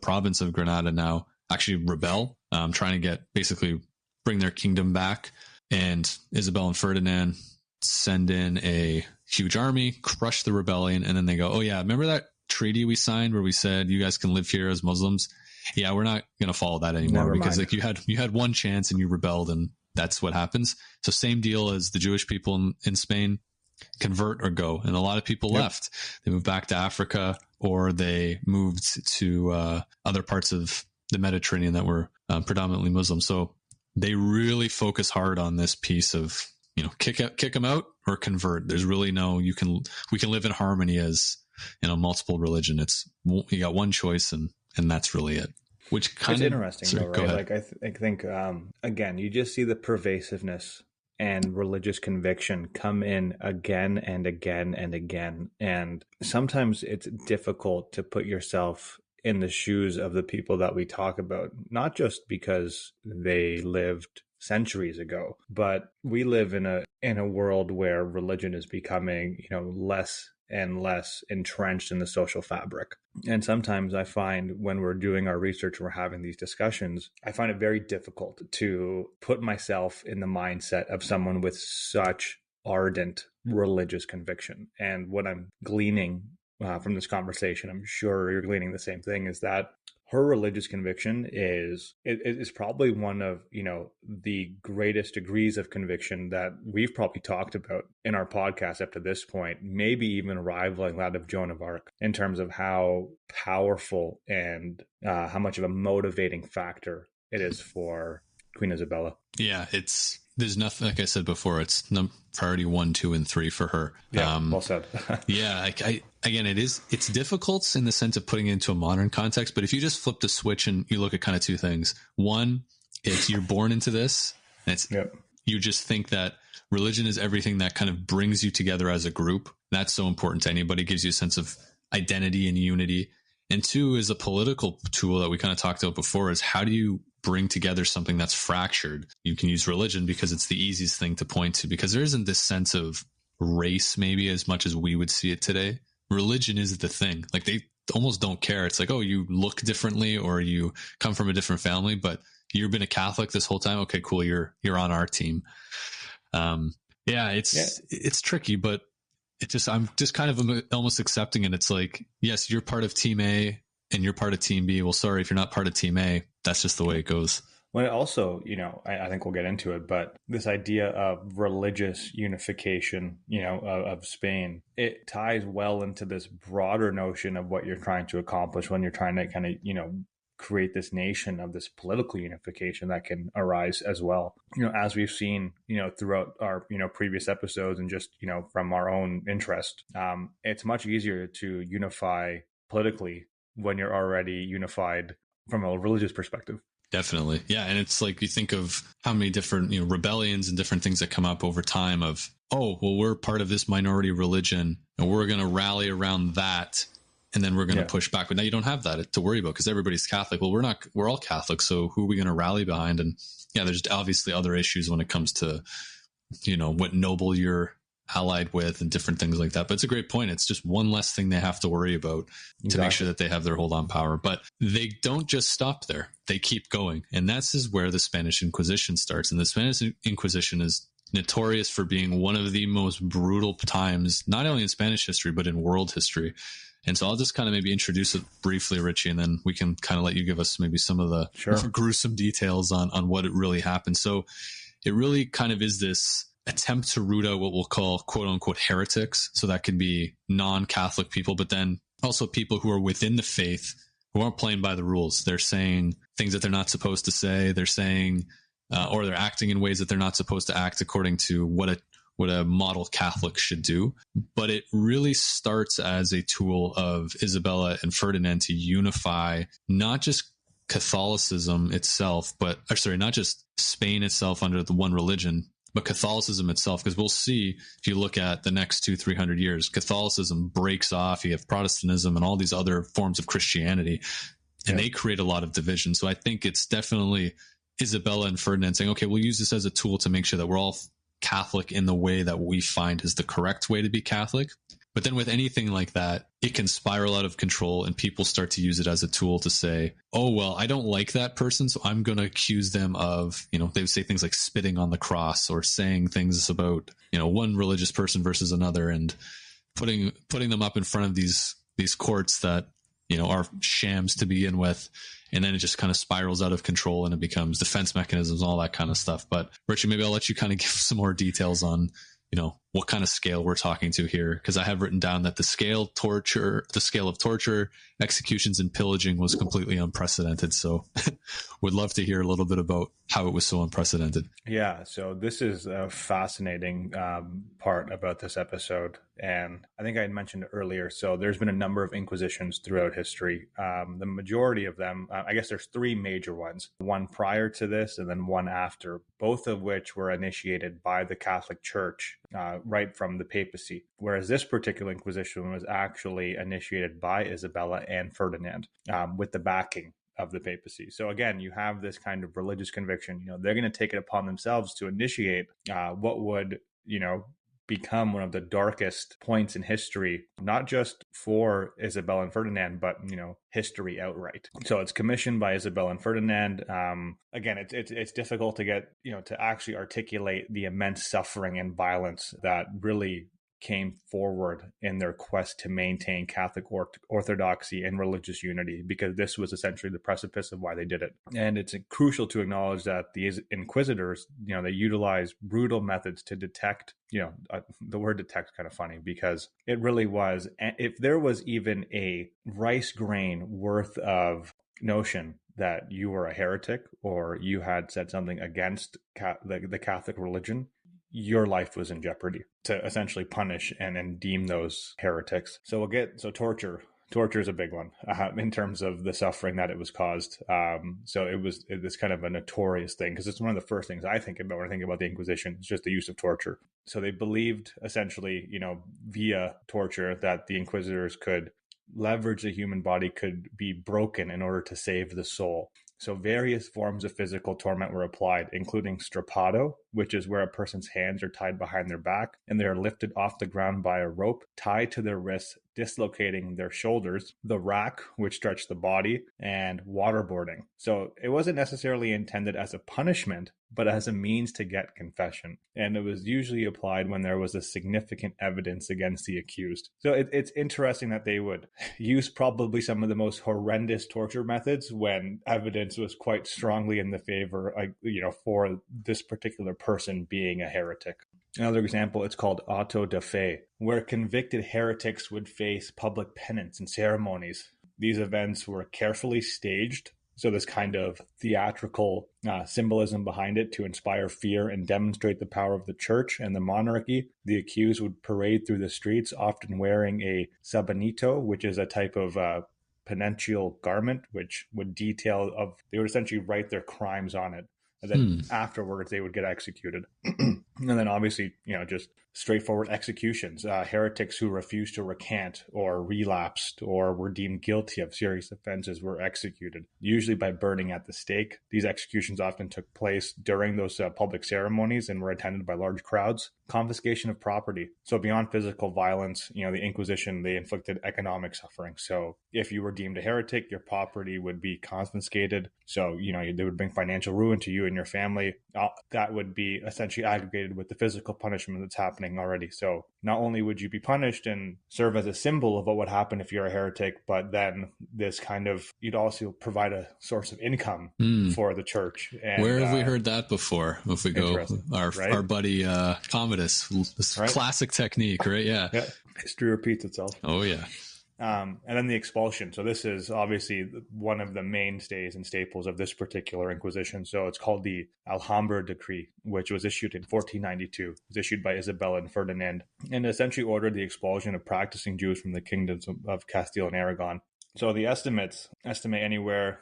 province of Granada now actually rebel, trying to bring their kingdom back. And Isabel and Ferdinand send in a huge army, crush the rebellion, and then they go, oh yeah, remember that treaty we signed where we said you guys can live here as Muslims? Yeah, we're not going to follow that anymore, because you had one chance and you rebelled, and that's what happens. So same deal as the Jewish people in Spain: convert or go. And a lot of people left. They moved back to Africa, or they moved to other parts of the Mediterranean that were predominantly Muslim. So they really focus hard on this piece of, kick them out or convert. There's really we can live in harmony as, multiple religion. You got one choice, and that's really it. Which it's interesting, though, right? I think again, you just see the pervasiveness and religious conviction come in again and again and again. And sometimes it's difficult to put yourself in the shoes of the people that we talk about, not just because they lived centuries ago, but we live in a world where religion is becoming, less and less entrenched in the social fabric. And sometimes I find when we're doing our research and we're having these discussions, I find it very difficult to put myself in the mindset of someone with such ardent religious conviction. And what I'm gleaning from this conversation, I'm sure you're gleaning the same thing, is that her religious conviction is probably one of, the greatest degrees of conviction that we've probably talked about in our podcast up to this point, maybe even rivaling that of Joan of Arc in terms of how powerful and how much of a motivating factor it is for Queen Isabella. Yeah, there's nothing, like I said before, it's priority 1, 2, and 3 for her. Yeah, well said. Yeah, again, it's difficult in the sense of putting it into a modern context, but if you just flip the switch and you look at kind of two things. One, it's you're born into this, and it's you just think that religion is everything that kind of brings you together as a group. That's so important to anybody, gives you a sense of identity and unity. And two is a political tool that we kind of talked about before, is how do you bring together something that's fractured? You can use religion because it's the easiest thing to point to, because there isn't this sense of race maybe as much as we would see it today. Religion is the thing. Like, they almost don't care. It's like, oh, you look differently or you come from a different family, but you've been a Catholic this whole time. Okay, cool. You're on our team. It's tricky, but I'm just kind of almost accepting it. It's like, yes, you're part of Team A and you're part of Team B. Well, sorry, if you're not part of Team A, that's just the way it goes. Well, also, I think we'll get into it, but this idea of religious unification, of Spain, it ties well into this broader notion of what you're trying to accomplish when you're trying to kind of, create this nation, of this political unification that can arise as well. As we've seen, throughout our, previous episodes, and just, from our own interest, it's much easier to unify politically when you're already unified from a religious perspective. Definitely. Yeah. And it's like, you think of how many different, rebellions and different things that come up over time of, oh, well, we're part of this minority religion and we're going to rally around that. And then we're going to push back. But now you don't have that to worry about because everybody's Catholic. Well, we're all Catholic. So who are we going to rally behind? And yeah, there's obviously other issues when it comes to, what noble you're allied with and different things like that. But it's a great point. It's just one less thing they have to worry about to make sure that they have their hold on power. But they don't just stop there. They keep going. And that's where the Spanish Inquisition starts. And the Spanish Inquisition is notorious for being one of the most brutal times, not only in Spanish history, but in world history. And so I'll just kind of maybe introduce it briefly, Ritchie, and then we can kind of let you give us maybe some of the gruesome details on what it really happened. So it really kind of is this attempt to root out what we'll call quote unquote heretics. So that could be non-Catholic people, but then also people who are within the faith who aren't playing by the rules. They're saying things that they're not supposed to say. They're saying, or they're acting in ways that they're not supposed to act according to what a model Catholic should do. But it really starts as a tool of Isabella and Ferdinand to unify not just Catholicism itself, not just Spain itself under the one religion, but Catholicism itself. Because we'll see, if you look at the next 200-300 years, Catholicism breaks off. You have Protestantism and all these other forms of Christianity, and they create a lot of division. So I think it's definitely Isabella and Ferdinand saying, okay, we'll use this as a tool to make sure that we're all Catholic in the way that we find is the correct way to be Catholic. But then with anything like that, it can spiral out of control and people start to use it as a tool to say, oh, well, I don't like that person, so I'm going to accuse them of, they would say things like spitting on the cross or saying things about, one religious person versus another, and putting them up in front of these courts that, are shams to begin with. And then it just kind of spirals out of control and it becomes defense mechanisms, all that kind of stuff. But Richard, maybe I'll let you kind of give some more details on, what kind of scale we're talking to here. Because I have written down that the scale of torture, executions, and pillaging was completely unprecedented. So would love to hear a little bit about how it was so unprecedented. Yeah, so this is a fascinating part about this episode. And I think I had mentioned earlier, so there's been a number of inquisitions throughout history. The majority of them, I guess there's three major ones, one prior to this and then one after, both of which were initiated by the Catholic Church right from the papacy. Whereas this particular inquisition was actually initiated by Isabella and Ferdinand with the backing of the papacy. So again, you have this kind of religious conviction. They're going to take it upon themselves to initiate what would, become one of the darkest points in history, not just for Isabella and Ferdinand, but, history outright. So it's commissioned by Isabella and Ferdinand. Again, it's difficult to get, to actually articulate the immense suffering and violence that really came forward in their quest to maintain Catholic orthodoxy and religious unity, because this was essentially the precipice of why they did it. And it's crucial to acknowledge that these inquisitors, they utilized brutal methods to detect, the word detect is kind of funny because it really was, if there was even a rice grain worth of notion that you were a heretic or you had said something against the Catholic religion, your life was in jeopardy, to essentially punish and deem those heretics. So torture is a big one in terms of the suffering that it was caused. So it's kind of a notorious thing, because it's one of the first things I think about when I think about the Inquisition. It's just the use of torture. So they believed essentially, via torture, that the inquisitors could leverage the human body, could be broken in order to save the soul. So various forms of physical torment were applied, including strappado, which is where a person's hands are tied behind their back and they are lifted off the ground by a rope tied to their wrists, dislocating their shoulders, the rack, which stretched the body, and waterboarding. So it wasn't necessarily intended as a punishment, but as a means to get confession. And it was usually applied when there was a significant evidence against the accused. So it's interesting that they would use probably some of the most horrendous torture methods when evidence was quite strongly in the favor, for this particular person being a heretic. Another example, it's called auto da fe, where convicted heretics would face public penance and ceremonies. These events were carefully staged, so this kind of theatrical symbolism behind it to inspire fear and demonstrate the power of the church and the monarchy. The accused would parade through the streets, often wearing a sabanito, which is a type of penitential garment, which would they would essentially write their crimes on it. And then afterwards, they would get executed. And then obviously, just straightforward executions. Heretics who refused to recant or relapsed or were deemed guilty of serious offenses were executed, usually by burning at the stake. These executions often took place during those public ceremonies and were attended by large crowds. Confiscation of property. So beyond physical violence, the Inquisition, they inflicted economic suffering. So if you were deemed a heretic, your property would be confiscated. So, they would bring financial ruin to you and your family. That would be essentially aggregated with the physical punishment that's happening already. So not only would you be punished and serve as a symbol of what would happen if you're a heretic, but then you'd also provide a source of income for the church. And, where have we heard that before? If we go, our buddy Commodus, this classic technique, right? Yeah. History repeats itself. Oh yeah. And then the expulsion. So this is obviously one of the mainstays and staples of this particular Inquisition. So it's called the Alhambra Decree, which was issued in 1492. It was issued by Isabella and Ferdinand, and essentially ordered the expulsion of practicing Jews from the kingdoms of Castile and Aragon. So the estimates estimate anywhere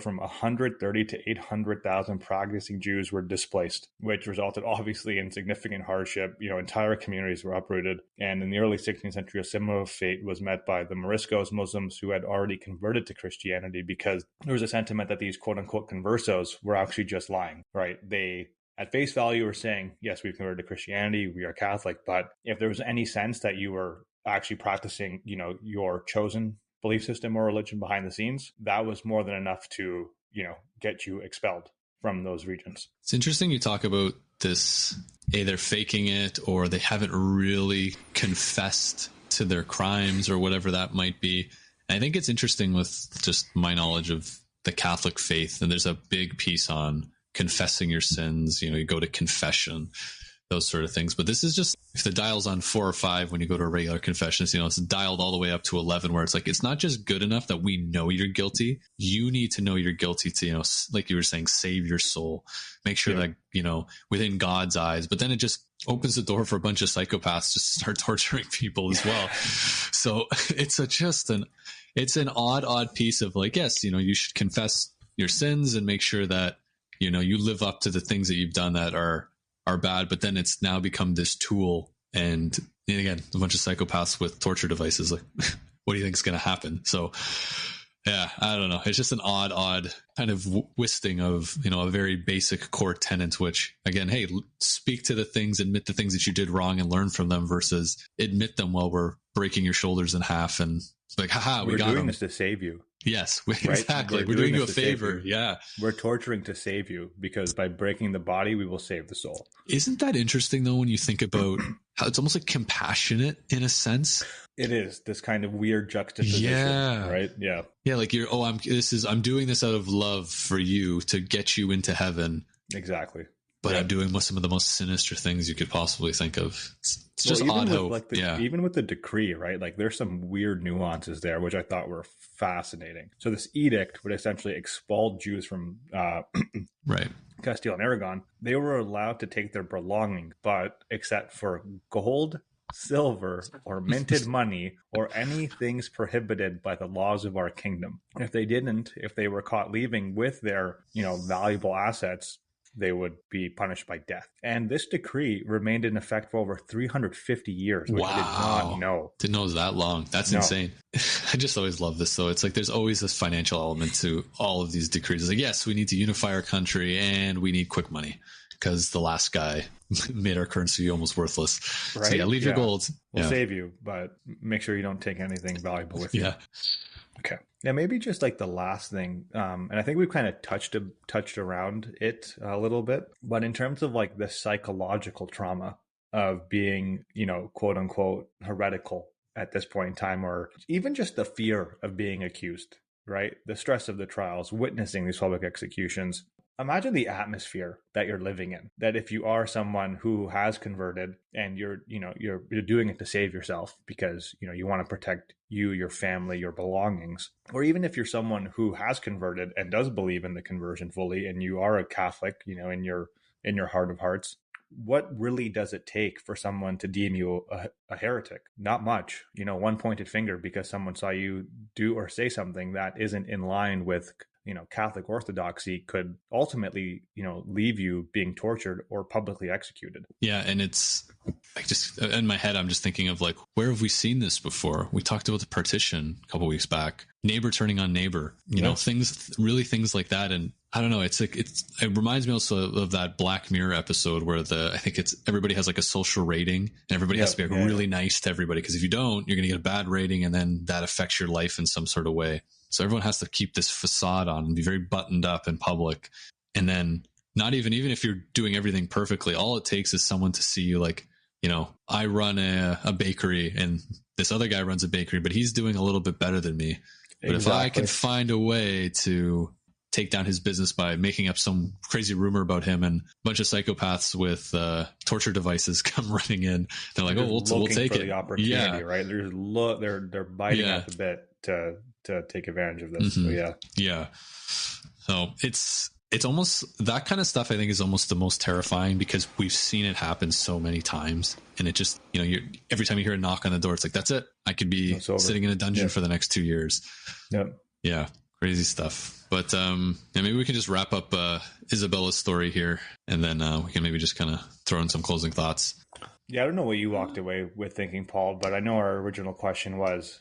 from 130 to 800,000 practicing Jews were displaced, which resulted obviously in significant hardship. Entire communities were uprooted. And in the early 16th century, a similar fate was met by the Moriscos Muslims, who had already converted to Christianity, because there was a sentiment that these quote unquote conversos were actually just lying, right? They at face value were saying, yes, we've converted to Christianity, we are Catholic. But if there was any sense that you were actually practicing, your chosen belief system or religion behind the scenes, that was more than enough to, get you expelled from those regions. It's interesting you talk about this, they're faking it or they haven't really confessed to their crimes or whatever that might be. And I think it's interesting with just my knowledge of the Catholic faith, and there's a big piece on confessing your sins, you go to confession, those sort of things. But this is just, if the dial's on 4 or 5 when you go to a regular confession, it's dialed all the way up to 11, where it's like, it's not just good enough that we know you're guilty. You need to know you're guilty to, like you were saying, save your soul, make sure that, within God's eyes. But then it just opens the door for a bunch of psychopaths to start torturing people as well. So it's it's an odd piece of like, yes, you should confess your sins and make sure that, you live up to the things that you've done that are bad, but then it's now become this tool. And again, a bunch of psychopaths with torture devices. Like, what do you think is going to happen? So yeah, I don't know. It's just an odd kind of twisting of, a very basic core tenet, which again, hey, speak to the things, admit the things that you did wrong and learn from them, versus admit them while we're breaking your shoulders in half and like, haha, we got doing them. this to save you. Yes, Right? exactly. We're doing you a this to save favor. you. Yeah. We're torturing to save you, because by breaking the body, we will save the soul. Isn't that interesting though, when you think about how it's almost like compassionate in a sense? It is this kind of weird juxtaposition, Yeah. right? Yeah. Yeah, like I'm doing this out of love for you to get you into heaven. Exactly. But Yeah. I'm doing some of the most sinister things you could possibly think of. It's just even odd with, how, like, yeah. even with the decree, right? Like, there's some weird nuances there, which I thought were fascinating. So this edict would essentially expel Jews from Right. Castile and Aragon. They were allowed to take their belongings, but except for gold, silver, or minted money, or any things prohibited by the laws of our kingdom. If they were caught leaving with their, valuable assets, they would be punished by death. And this decree remained in effect for over 350 years, which I did not know. Didn't know it was that long. That's insane. I just always love this, though. It's like there's always this financial element to all of these decrees. It's like, yes, we need to unify our country and we need quick money because the last guy made our currency almost worthless. Right? So yeah, leave your gold. We'll save you, but make sure you don't take anything valuable with you. Yeah. Okay. Yeah, maybe just like the last thing, and I think we've kind of touched around it a little bit, but in terms of like the psychological trauma of being, quote unquote, heretical at this point in time, or even just the fear of being accused, right? The stress of the trials, witnessing these public executions. Imagine the atmosphere that you're living in, that if you are someone who has converted and you're doing it to save yourself because, you want to protect you, your family, your belongings, or even if you're someone who has converted and does believe in the conversion fully and you are a Catholic, in your heart of hearts, what really does it take for someone to deem you a heretic? Not much, one pointed finger because someone saw you do or say something that isn't in line with Catholic orthodoxy could ultimately, leave you being tortured or publicly executed. Yeah. And it's like, just in my head, I'm just thinking of like, where have we seen this before? We talked about the partition a couple of weeks back, neighbor turning on neighbor, things like that. And I don't know. It's like, it reminds me also of that Black Mirror episode where everybody has like a social rating and everybody has to be really nice to everybody. Cause if you don't, you're going to get a bad rating and then that affects your life in some sort of way. So everyone has to keep this facade on and be very buttoned up in public. And then not even if you're doing everything perfectly, all it takes is someone to see you like, I run a bakery and this other guy runs a bakery, but he's doing a little bit better than me. But if I can find a way to take down his business by making up some crazy rumor about him and a bunch of psychopaths with torture devices come running in, they're like, we'll take it. The opportunity, right? They're biting at the bit to take advantage of this. Mm-hmm. So so it's almost that kind of stuff. I think is almost the most terrifying because we've seen it happen so many times, and it just every time you hear a knock on the door, it's like that's it. I could be sitting in a dungeon for the next 2 years. Yeah, crazy stuff. But maybe we can just wrap up Isabella's story here, and then we can maybe just kind of throw in some closing thoughts. Yeah, I don't know what you walked away with thinking, Paul, but I know our original question was,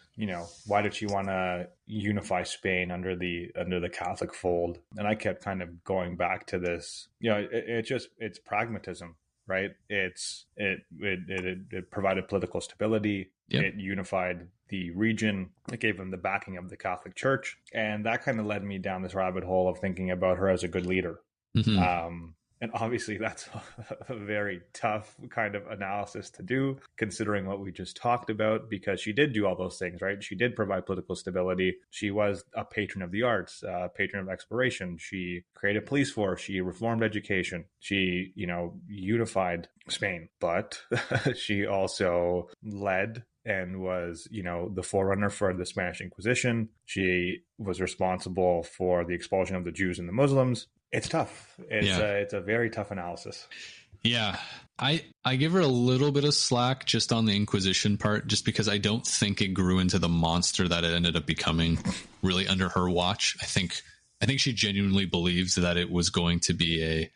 why did she want to unify Spain under the Catholic fold? And I kept kind of going back to this. It's pragmatism, right? It provided political stability. Yep. It unified the region. It gave them the backing of the Catholic Church, and that kind of led me down this rabbit hole of thinking about her as a good leader. Mm-hmm. And obviously that's a very tough kind of analysis to do, considering what we just talked about, because she did do all those things, right? She did provide political stability. She was a patron of the arts, a patron of exploration. She created a police force. She reformed education. She, unified Spain. But she also led and was, the forerunner for the Spanish Inquisition. She was responsible for the expulsion of the Jews and the Muslims. It's tough. It's a very tough analysis. Yeah. I give her a little bit of slack just on the Inquisition part, just because I don't think it grew into the monster that it ended up becoming really under her watch. I think she genuinely believes that it was going to be a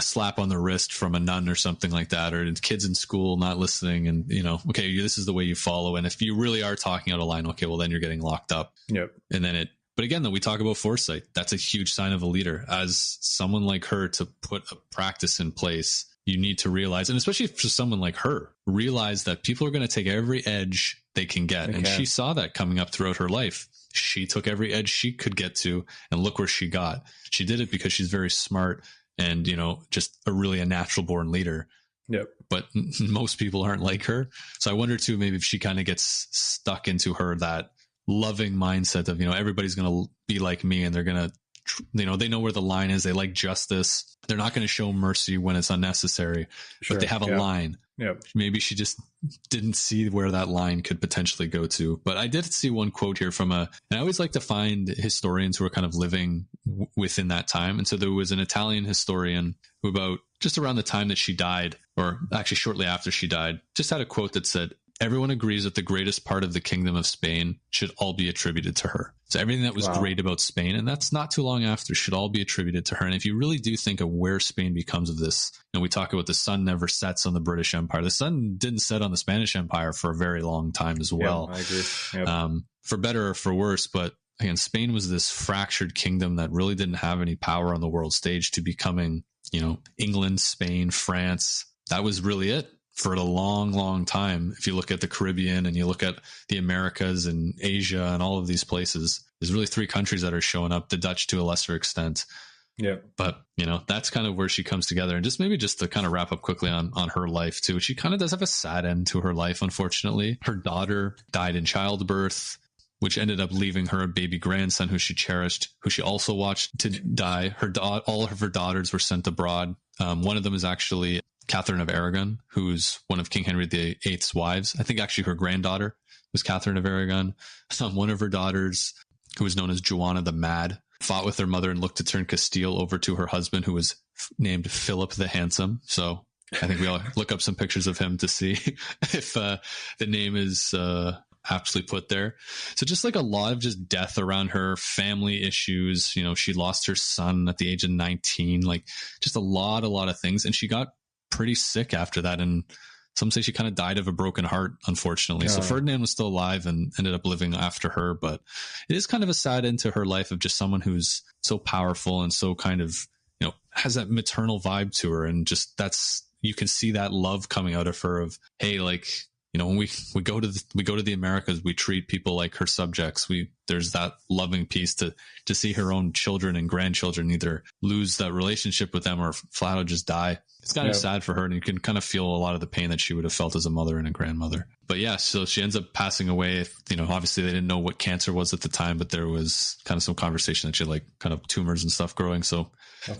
slap on the wrist from a nun or something like that, or kids in school not listening and, okay, this is the way you follow. And if you really are talking out of line, okay, well then you're getting locked up. Yep. And then but again, though, we talk about foresight. That's a huge sign of a leader. As someone like her to put a practice in place you need to realize, and especially for someone like her, realize that people are going to take every edge they can get. And she saw that coming up throughout her life. She took every edge she could get to, and look where she got. She did it because she's very smart and, just a natural born leader. Yep. But most people aren't like her. So I wonder too, maybe if she kind of gets stuck into that loving mindset of, everybody's going to be like me, and they're going to, they know where the line is. They like justice. They're not going to show mercy when it's unnecessary, but they have a line. Yep. Maybe she just didn't see where that line could potentially go to. But I did see one quote here and I always like to find historians who are kind of living within that time. And so there was an Italian historian who, about just around the time that she died, or actually shortly after she died, just had a quote that said, "Everyone agrees that the greatest part of the kingdom of Spain should all be attributed to her." So everything that was great about Spain, and that's not too long after, should all be attributed to her. And if you really do think of where Spain becomes of this, we talk about the sun never sets on the British Empire. The sun didn't set on the Spanish Empire for a very long time as well. Yeah, I agree. Yep. For better or for worse. But again, Spain was this fractured kingdom that really didn't have any power on the world stage, to becoming, England, Spain, France. That was really it for a long, long time. If you look at the Caribbean and you look at the Americas and Asia and all of these places, there's really 3 countries that are showing up, the Dutch to a lesser extent. Yeah. But, that's kind of where she comes together. And just to kind of wrap up quickly on her life too, she kind of does have a sad end to her life, unfortunately. Her daughter died in childbirth, which ended up leaving her a baby grandson who she cherished, who she also watched to die. All of her daughters were sent abroad. One of them is actually Catherine of Aragon, who's one of King Henry VIII's wives. I think actually her granddaughter was Catherine of Aragon. One of her daughters, who was known as Joanna the Mad, fought with her mother and looked to turn Castile over to her husband, who was named Philip the Handsome. So I think we all look up some pictures of him to see if the name is aptly put there. So just like a lot of just death around her, family issues. She lost her son at the age of 19, like just a lot of things. And she got pretty sick after that, and some say she kind of died of a broken heart, unfortunately. So Ferdinand was still alive and ended up living after her, but it is kind of a sad end to her life of just someone who's so powerful and so kind of, has that maternal vibe to her, and just you can see that love coming out of her of, hey, like, when we go to the Americas, we treat people like her subjects. There's that loving piece to see her own children and grandchildren either lose that relationship with them or flat out just die. It's kind of sad for her, and you can kind of feel a lot of the pain that she would have felt as a mother and a grandmother. But yeah, so she ends up passing away. Obviously they didn't know what cancer was at the time, but there was kind of some conversation that she had like kind of tumors and stuff growing. So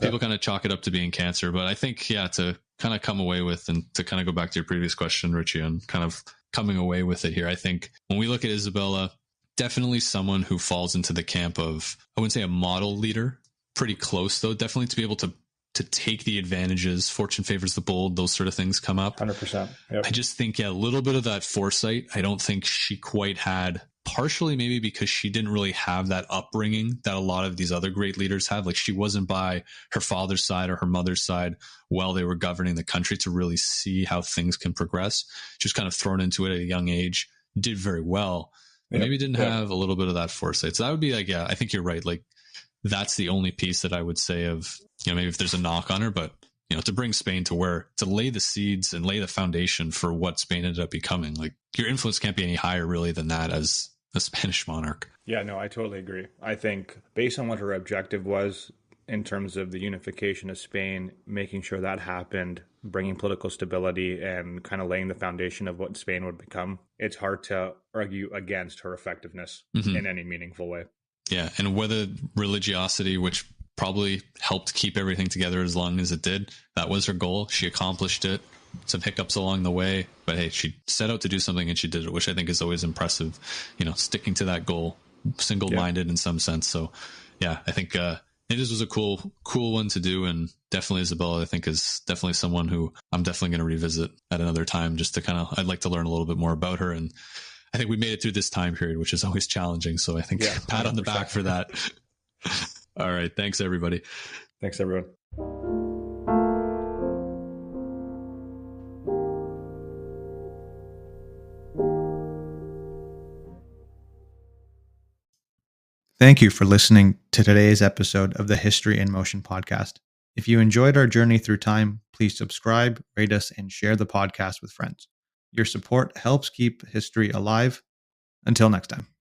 people kind of chalk it up to being cancer. But I think, to kind of come away with, and to kind of go back to your previous question, Ritchie, and kind of coming away with it here, I think when we look at Isabella, definitely someone who falls into the camp of, I wouldn't say a model leader, pretty close though, definitely to be able to take the advantages. Fortune favors the bold, those sort of things come up. 100%. Yep. I just think, a little bit of that foresight, I don't think she quite had, partially maybe because she didn't really have that upbringing that a lot of these other great leaders have. Like, she wasn't by her father's side or her mother's side while they were governing the country to really see how things can progress. She was kind of thrown into it at a young age, did very well, but maybe didn't have a little bit of that foresight. So that would be like, I think you're right. Like, that's the only piece that I would say of, maybe if there's a knock on her, but, to bring Spain to lay the seeds and lay the foundation for what Spain ended up becoming. Like, your influence can't be any higher really than that as a Spanish monarch. Yeah, no, I totally agree. I think based on what her objective was in terms of the unification of Spain, making sure that happened, bringing political stability and kind of laying the foundation of what Spain would become, it's hard to argue against her effectiveness in any meaningful way. Yeah, and whether religiosity, which probably helped keep everything together as long as it did, that was her goal. She accomplished it. Some hiccups along the way, but hey, she set out to do something and she did it, which I think is always impressive, sticking to that goal, single-minded in some sense. So yeah, I think it was a cool one to do. And definitely Isabella, I think, is definitely someone who I'm definitely going to revisit at another time, just to I'd like to learn a little bit more about her. And I think we made it through this time period, which is always challenging. So I think pat on the back for that. All right. Thanks, everybody. Thanks, everyone. Thank you for listening to today's episode of the History in Motion podcast. If you enjoyed our journey through time, please subscribe, rate us, and share the podcast with friends. Your support helps keep history alive. Until next time.